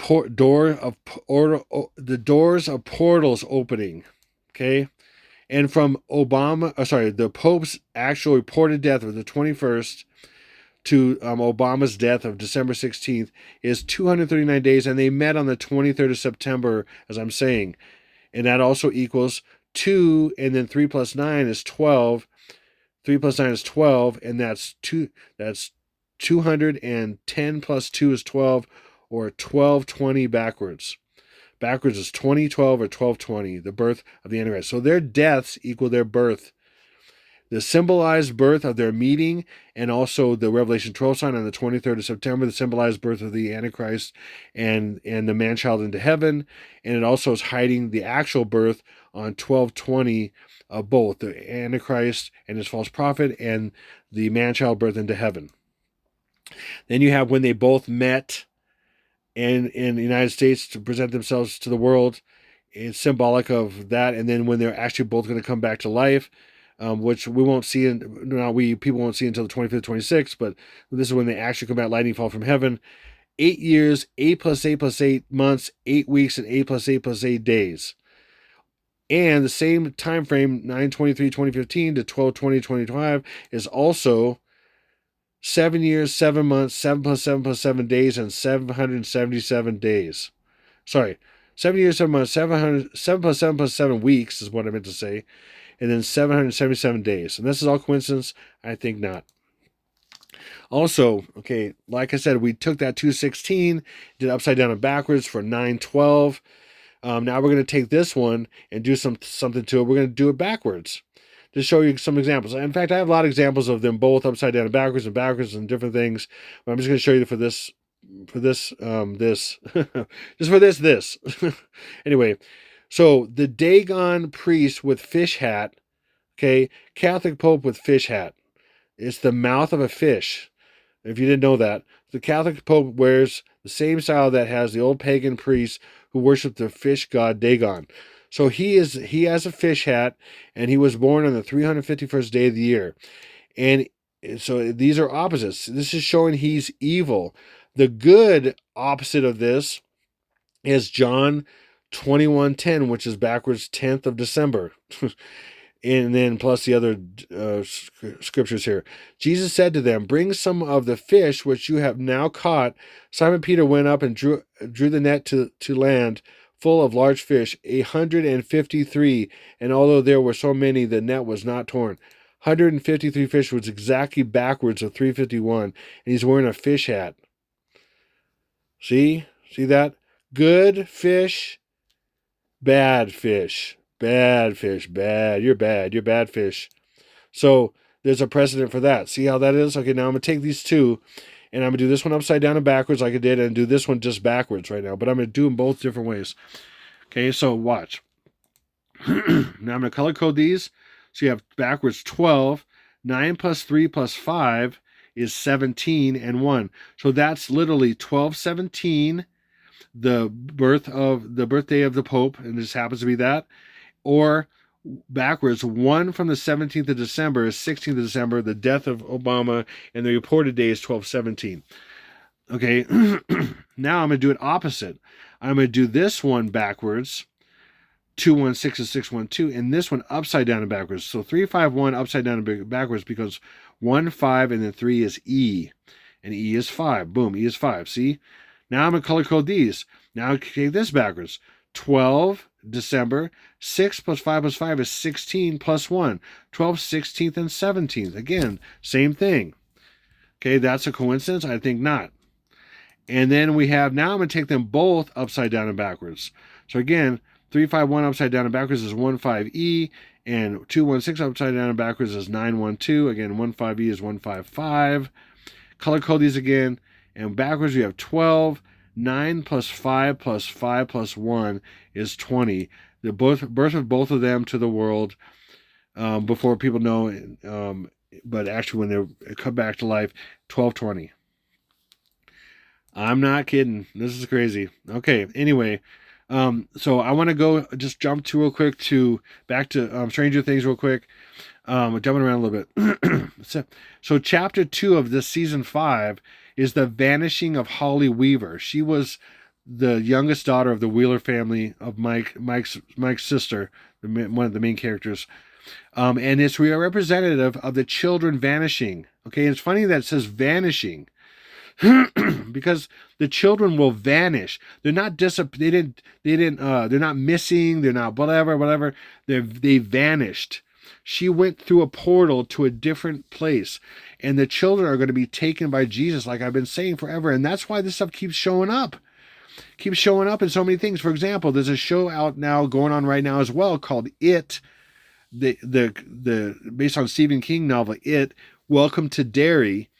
doors of portals opening. Okay? And from the Pope's actual reported death of the 21st to Obama's death of December 16th is 239 days, and they met on the 23rd of September, as I'm saying. And that also equals 2, and then 3 plus 9 is 12. 3 plus 9 is 12, and that's 210 plus 2 is 12, or 1220 backwards. Backwards is 2012 or 1220, the birth of the Antichrist. So their deaths equal their birth. The symbolized birth of their meeting, and also the Revelation 12 sign on the 23rd of September, the symbolized birth of the Antichrist and the man-child into heaven. And it also is hiding the actual birth on 12/20 of both the Antichrist and his false prophet and the man-child birth into heaven. Then you have when they both met in the United States to present themselves to the world. It's symbolic of that. And then when they're actually both going to come back to life, which we won't see, people won't see until the 25th, 26th, but this is when they actually come back, lightning fall from heaven. 8 years, 8 plus 8 plus 8 months, 8 weeks, and 8 plus 8 plus 8 days. And the same time frame, 9/23/2015 to 12/20/2025, is also 7 years, 7 months, 7 plus 7 days, and 777 days. Sorry, 7 years, 7 months, 7 plus 7 weeks is what I meant to say, and then 777 days. And this is all coincidence? I think not. Also, okay, like I said, we took that 216, did upside down and backwards for 912. Now we're going to take this one and do something to it. We're going to do it backwards to show you some examples. In fact, I have a lot of examples of them both upside down and backwards and different things. But I'm just going to show you for this, just for this. Anyway, so the Dagon priest with fish hat, okay, Catholic Pope with fish hat. It's the mouth of a fish. If you didn't know that, the Catholic Pope wears the same style that has the old pagan priests who worship the fish god Dagon. So he has a fish hat, and he was born on the 351st day of the year. And so these are opposites. This is showing he's evil. The good opposite of this is John 21:10, which is backwards 10th of December. And then plus the other scriptures here. Jesus said to them, "Bring some of the fish which you have now caught." Simon Peter went up and drew the net to land full of large fish, 153. And although there were so many, the net was not torn. 153 fish was exactly backwards of 351. And he's wearing a fish hat. See that? Good fish, bad fish. Bad fish, bad. You're bad fish. So there's a precedent for that. See how that is? Okay, now I'm going to take these two, and I'm going to do this one upside down and backwards like I did, and do this one just backwards right now. But I'm going to do them both different ways. Okay, so watch. Now I'm going to color code these. So you have backwards 12. 9 plus 3 plus 5 is 17 and 1. So that's literally 12/17, the birthday of the Pope, and this happens to be that. Or backwards, 1 from the 17th of December is 16th of December, the death of Obama, and the reported day is 12/17. Okay, now I'm going to do it opposite. I'm going to do this one backwards, 216 is 612, and this one upside down and backwards. So 351 upside down and backwards because 1, 5, and then 3 is E, and E is 5. Boom, E is 5. See? Now I'm going to color code these. Now I take this backwards. 12 December, 6 plus 5 plus 5 is 16 plus 1. 12, 16th, and 17th. Again, same thing. Okay, that's a coincidence? I think not. And then we have, now I'm going to take them both upside down and backwards. So again, 351 upside down and backwards is 15E, and 216 upside down and backwards is 912. Again, 15E is 155. Color code these again. And backwards we have 12. 9 plus 5 plus 5 plus 1 is 20. The birth of both of them to the world before people know, but actually when they come back to life, 1220. I'm not kidding. This is crazy. Okay, anyway, so I want to go just jump to real quick back to Stranger Things real quick. Jumping around a little bit. So chapter 2 of this season 5 is the vanishing of Holly Weaver. She was the youngest daughter of the Wheeler family of Mike's sister, one of the main characters. And it's representative of the children vanishing. Okay, it's funny that it says vanishing. Because the children will vanish. They're not they're not missing, they're not whatever. They vanished. She went through a portal to a different place, and the children are going to be taken by Jesus, like I've been saying forever. And that's why this stuff keeps showing up in so many things. For example, there's a show out now going on right now as well called It, the based on Stephen King novel It, Welcome to Derry.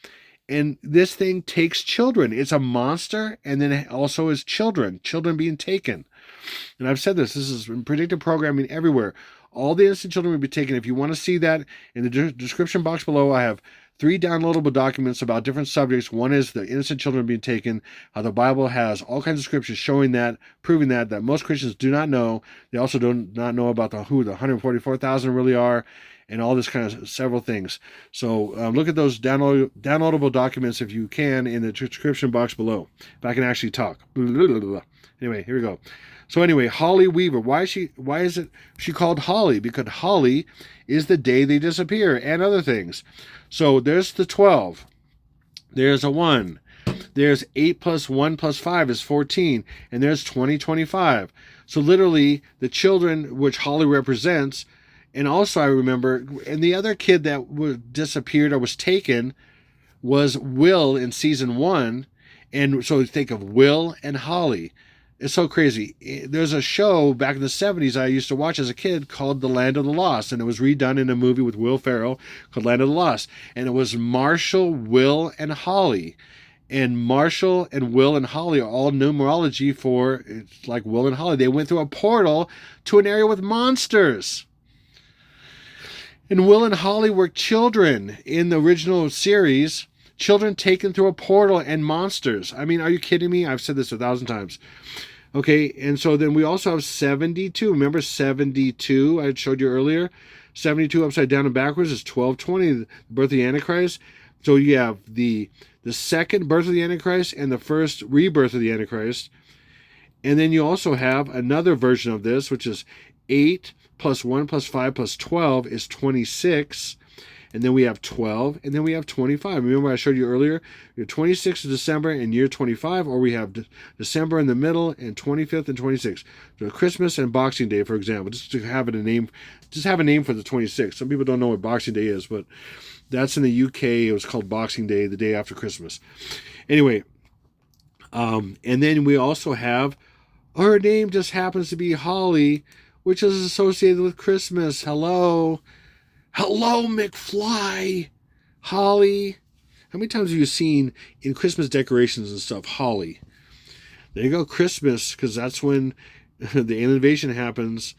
And this thing takes children. It's a monster, and then it also is children being taken. And I've said this is in predictive programming everywhere. All the innocent children will be taken. If you want to see that, in the description box below, I have 3 downloadable documents about different subjects. One is the innocent children being taken, how the Bible has all kinds of scriptures showing that, proving that most Christians do not know. They also do not know about who the 144,000 really are. and all this kind of several things. So look at those downloadable documents if you can in the description box below. If I can actually talk. Anyway, here we go. So anyway, Holly Weaver. Why is it she called Holly? Because Holly is the day they disappear and other things. So there's the 12. There's a 1. There's 8 plus 1 plus 5 is 14. And there's 2025. So literally the children which Holly represents. And also I remember, and the other kid that disappeared or was taken was Will in season 1. And so think of Will and Holly. It's so crazy. There's a show back in the 70s I used to watch as a kid called The Land of the Lost, and it was redone in a movie with Will Ferrell called Land of the Lost. And it was Marshall, Will, and Holly. And Marshall and Will and Holly are all numerology for, it's like Will and Holly. They went through a portal to an area with monsters. And Will and Holly were children in the original series. Children taken through a portal and monsters. I mean, are you kidding me? I've said this 1,000 times. Okay, and so then we also have 72. Remember 72 I showed you earlier? 72 upside down and backwards is 1220, the birth of the Antichrist. So you have the second birth of the Antichrist and the first rebirth of the Antichrist. And then you also have another version of this, which is 8 plus 1 plus 5 plus 12 is 26. And then we have 12, and then we have 25. Remember I showed you earlier? We have 26th of December and year 25, or we have December in the middle and 25th and 26th. So Christmas and Boxing Day, for example, just to have it a name, just have a name for the 26th. Some people don't know what Boxing Day is, but that's in the UK. It was called Boxing Day, the day after Christmas. Anyway, and then we also have, her name just happens to be Holly, which is associated with Christmas. Hello, McFly. Holly. How many times have you seen in Christmas decorations and stuff, Holly? There you go, Christmas, because that's when the alien invasion happens.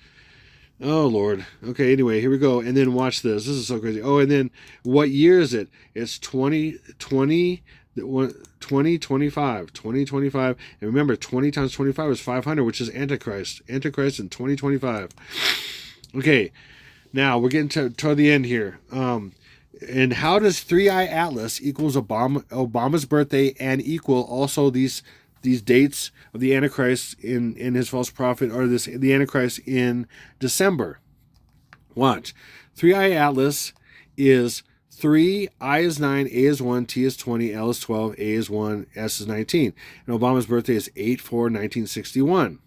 Oh, Lord. Okay, anyway, here we go. And then watch this. This is so crazy. Oh, and then what year is it? It's 2025. 2025. And remember, 20 times 25 is 500, which is Antichrist. Antichrist in 2025. Okay. Now, we're getting toward the end here. And how does 3i Atlas equals Obama's birthday and equal also these dates of the Antichrist in his false prophet, or the Antichrist in December? Watch. 3i Atlas is 3, I is 9, A is 1, T is 20, L is 12, A is 1, S is 19. And Obama's birthday is 8/4/1961.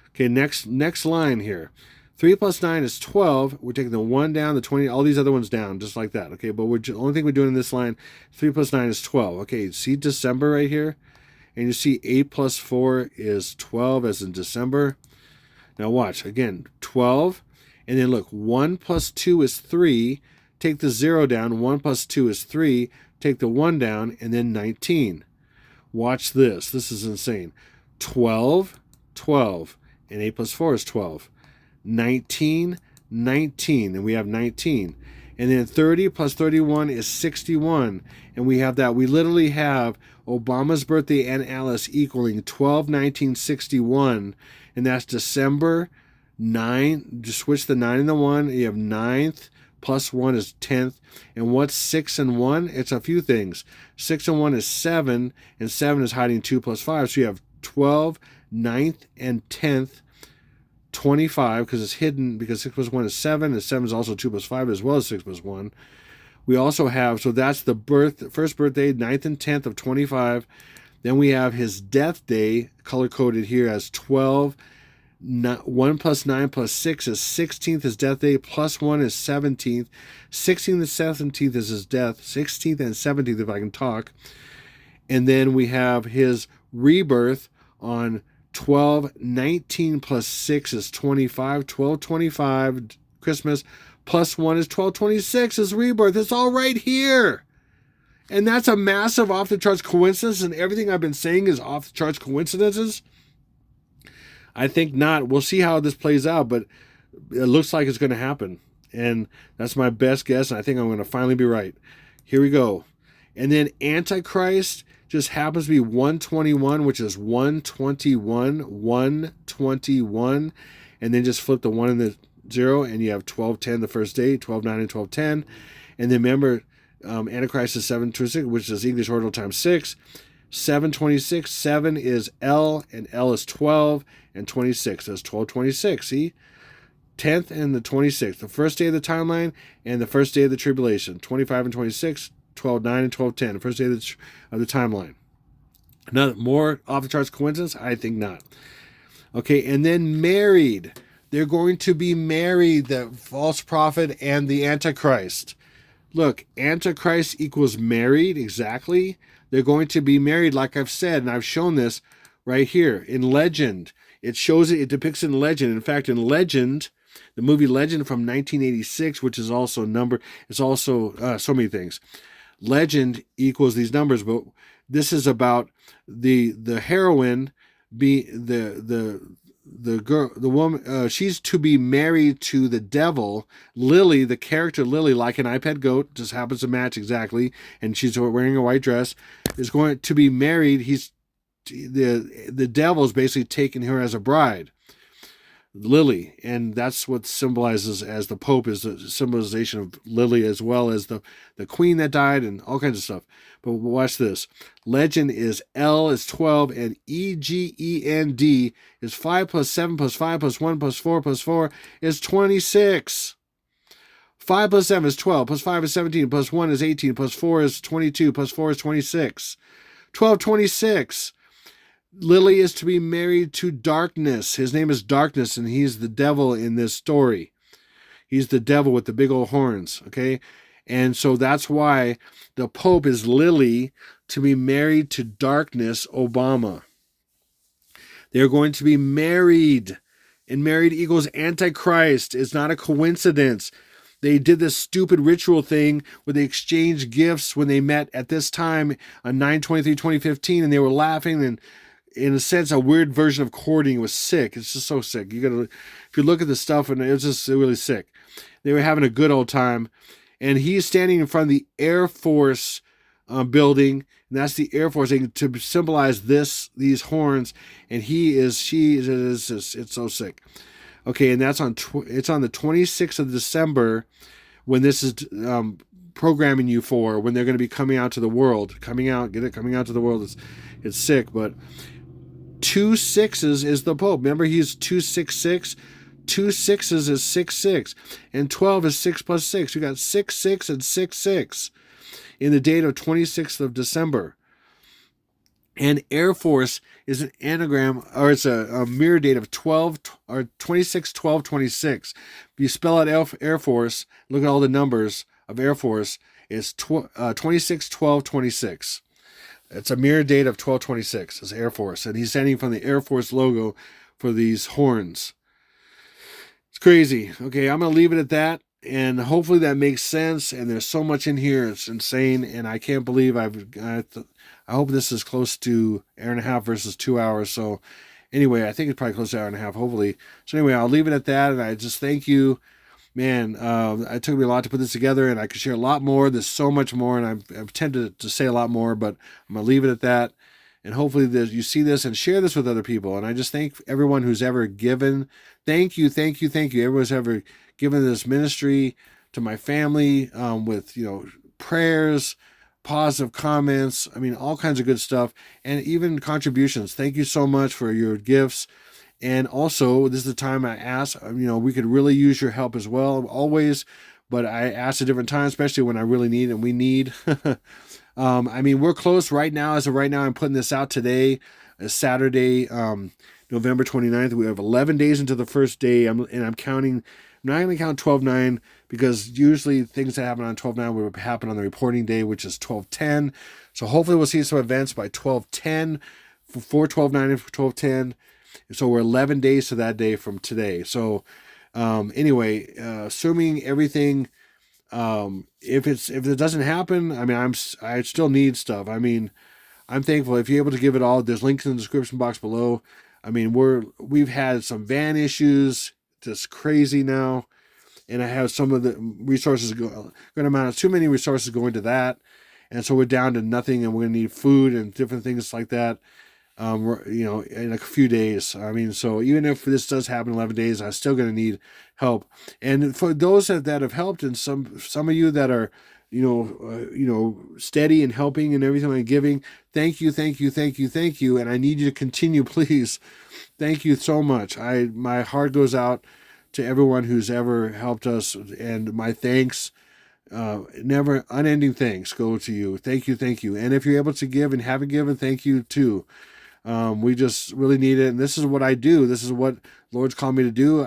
Okay, next line here. 3 plus 9 is 12. We're taking the 1 down, the 20, all these other ones down, just like that. Okay, but the only thing we're doing in this line, 3 plus 9 is 12. Okay, see December right here? And you see 8 plus 4 is 12, as in December. Now watch, again, 12. And then look, 1 plus 2 is 3. Take the 0 down. 1 plus 2 is 3. Take the 1 down, and then 19. Watch this. This is insane. 12, 12. And 8 plus 4 is 12. 19, 19, and we have 19. And then 30 plus 31 is 61, and we have that. We literally have Obama's birthday and Alice equaling 12/1961, and that's December 9. Just switch the 9 and the 1. You have 9th plus 1 is 10th. And what's 6 and 1? It's a few things. 6 and 1 is 7, and 7 is hiding 2 plus 5. So you have 12, 9th, and 10th. 25, because it's hidden, because 6 plus 1 is 7, and 7 is also 2 plus 5 as well as 6 plus 1. We also have, so that's the first birthday, 9th and 10th of 25. Then we have his death day, color-coded here as 12. 1 plus 9 plus 6 is 16th, his death day, plus 1 is 17th. 16th and 17th is his death, 16th and 17th, if I can talk. And then we have his rebirth on 12/19 plus 6 is 25. 12/25 Christmas plus 1 is 12/26 is rebirth. It's all right here. And that's a massive off-the-charts coincidence, and everything I've been saying is off-the-charts coincidences? I think not. We'll see how this plays out, but it looks like it's going to happen. And that's my best guess, and I think I'm going to finally be right. Here we go. And then Antichrist just happens to be 121, which is 121, 121, and then just flip the 1 in 0, and you have 1210 the first day, 12:9 and 12:10. And then remember, Antichrist is 726, which is English ordinal times 6. 726, 7 is L, and L is 12, and 26. That's 1226. See? 10th and the 26th. The first day of the timeline and the first day of the tribulation. 25 and 26, 12:9 and 12:10. The first day of the timeline. Another more off the charts coincidence? I think not. Okay, and then married. They're going to be married, the false prophet and the Antichrist. Look, Antichrist equals married, exactly. They're going to be married, like I've said, and I've shown this right here in Legend. It shows it, it depicts it in Legend. In fact, in Legend, the movie Legend from 1986, which is also it's also so many things. Legend equals these numbers, but this is about the heroine, the girl, the woman, she's to be married to the devil. Lily, the character Lily, like an iPad goat, just happens to match exactly, and she's wearing a white dress, is going to be married. The devil is basically taking her as a bride, Lily, and that's what symbolizes as the Pope is the symbolization of Lily, as well as the queen that died and all kinds of stuff. But watch this. Legend is L is 12, and EGEND is 5 plus 7 plus 5 plus 1 plus 4 plus 4 is 26. 5 plus 7 is 12, plus 5 is 17, plus 1 is 18, plus 4 is 22, plus 4 is 26. 1226. Lily is to be married to darkness. His name is Darkness, and he's the devil in this story. He's the devil with the big old horns, okay? And so that's why the Pope is Lily, to be married to Darkness, Obama. They're going to be married, and married equals Antichrist. It's not a coincidence. They did this stupid ritual thing where they exchanged gifts when they met at this time on 9/23/2015, and they were laughing, and in a sense, a weird version of courting. It was sick. It's just so sick. If you look at the stuff, and it was just really sick. They were having a good old time, and he's standing in front of the Air Force building, and that's the Air Force thing to symbolize these horns. And it's so sick. Okay, and that's it's on the 26th of December, when this is programming you for when they're going to be coming out to the world. Coming out to the world. It's sick, but 2 6s is the Pope. Remember, he's 266. 2 6s is 6 and 12 is 6 plus 6. You got 6 6 and 6 6 in the date of 26th of December. And Air Force is an anagram, or it's a mirror date of 26/12/26. If you spell out Air Force, look at all the numbers of Air Force, it's 26/12/26. It's a mirror date of 12/26. It's Air Force, and he's standing from the Air Force logo for these horns. It's crazy. Okay, I'm going to leave it at that, and hopefully that makes sense. And there's so much in here. It's insane, and I can't believe I hope this is close to an hour and a half versus 2 hours. So anyway, I think it's probably close to an hour and a half, hopefully. So anyway, I'll leave it at that, and I just thank you. Man, it took me a lot to put this together, and I could share a lot more. There's so much more, and I've tended to say a lot more, but I'm going to leave it at that. And hopefully you see this and share this with other people. And I just thank everyone who's ever given. Thank you. Everyone's ever given this ministry, to my family, with, prayers, positive comments. I mean, all kinds of good stuff, and even contributions. Thank you so much for your gifts. And also, this is the time I ask, we could really use your help as well, always, but I ask at different times, especially when I really need, and we need. We're close right now. As of right now, I'm putting this out today, Saturday, November 29th. We have 11 days into the first day, I'm counting. I'm not going to count 12/9, because usually things that happen on 12/9 will happen on the reporting day, which is 12/10. So hopefully we'll see some events by 12/10, for 12/9 and for 12/10. So we're 11 days to that day from today. So anyway, assuming everything, if it doesn't happen, I still need stuff. I'm thankful if you're able to give it all. There's links in the description box below. We've had some van issues, just crazy now, and I have some of the resources too many resources going to that, and so we're down to nothing, and we're gonna need food and different things like that. in a few days. I mean, so even if this does happen in 11 days, I'm still going to need help. And for those that have helped, and some of you that are, steady and helping and everything and giving, thank you, thank you, thank you, thank you. And I need you to continue, please. Thank you so much. My heart goes out to everyone who's ever helped us, and my thanks, never unending thanks go to you. Thank you, thank you. And if you're able to give and haven't given, thank you too. We just really need it, and this is what I do. This is what Lord's called me to do.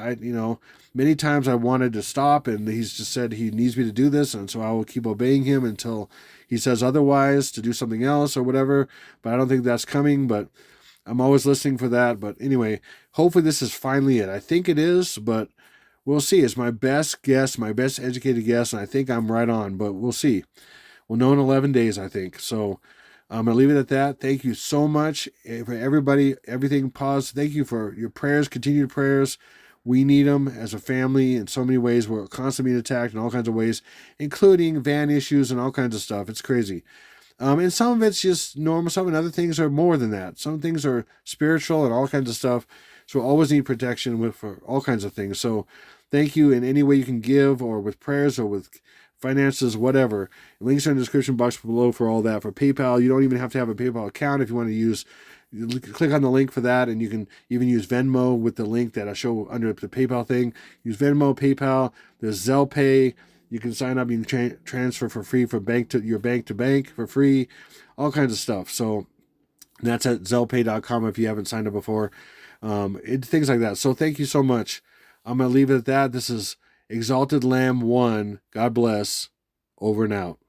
Many times I wanted to stop, and He's just said He needs me to do this, and so I will keep obeying Him until He says otherwise, to do something else or whatever. But I don't think that's coming. But I'm always listening for that. But anyway, hopefully this is finally it. I think it is, but we'll see. It's my best guess, my best educated guess, and I think I'm right on. But we'll see. We'll know in 11 days, I think. So I'm going to leave it at that. Thank you so much for everybody, everything paused. Thank you for your prayers, continued prayers. We need them as a family in so many ways. We're constantly being attacked in all kinds of ways, including van issues and all kinds of stuff. It's crazy. And some of it's just normal stuff, and other things are more than that. Some things are spiritual and all kinds of stuff. So we always need protection for all kinds of things. So thank you in any way you can give, or with prayers, or with finances, whatever. Links are in the description box below for all that. For PayPal, you don't even have to have a PayPal account if you want to use. You click on the link for that, and you can even use Venmo with the link that I show under the PayPal thing. Use Venmo, PayPal. There's Zelle Pay. You can sign up. You can transfer for free from bank to bank for free. All kinds of stuff. So that's at zellepay.com if you haven't signed up before. Things like that. So thank you so much. I'm going to leave it at that. This is Exalted Lamb 1. God bless. Over and out.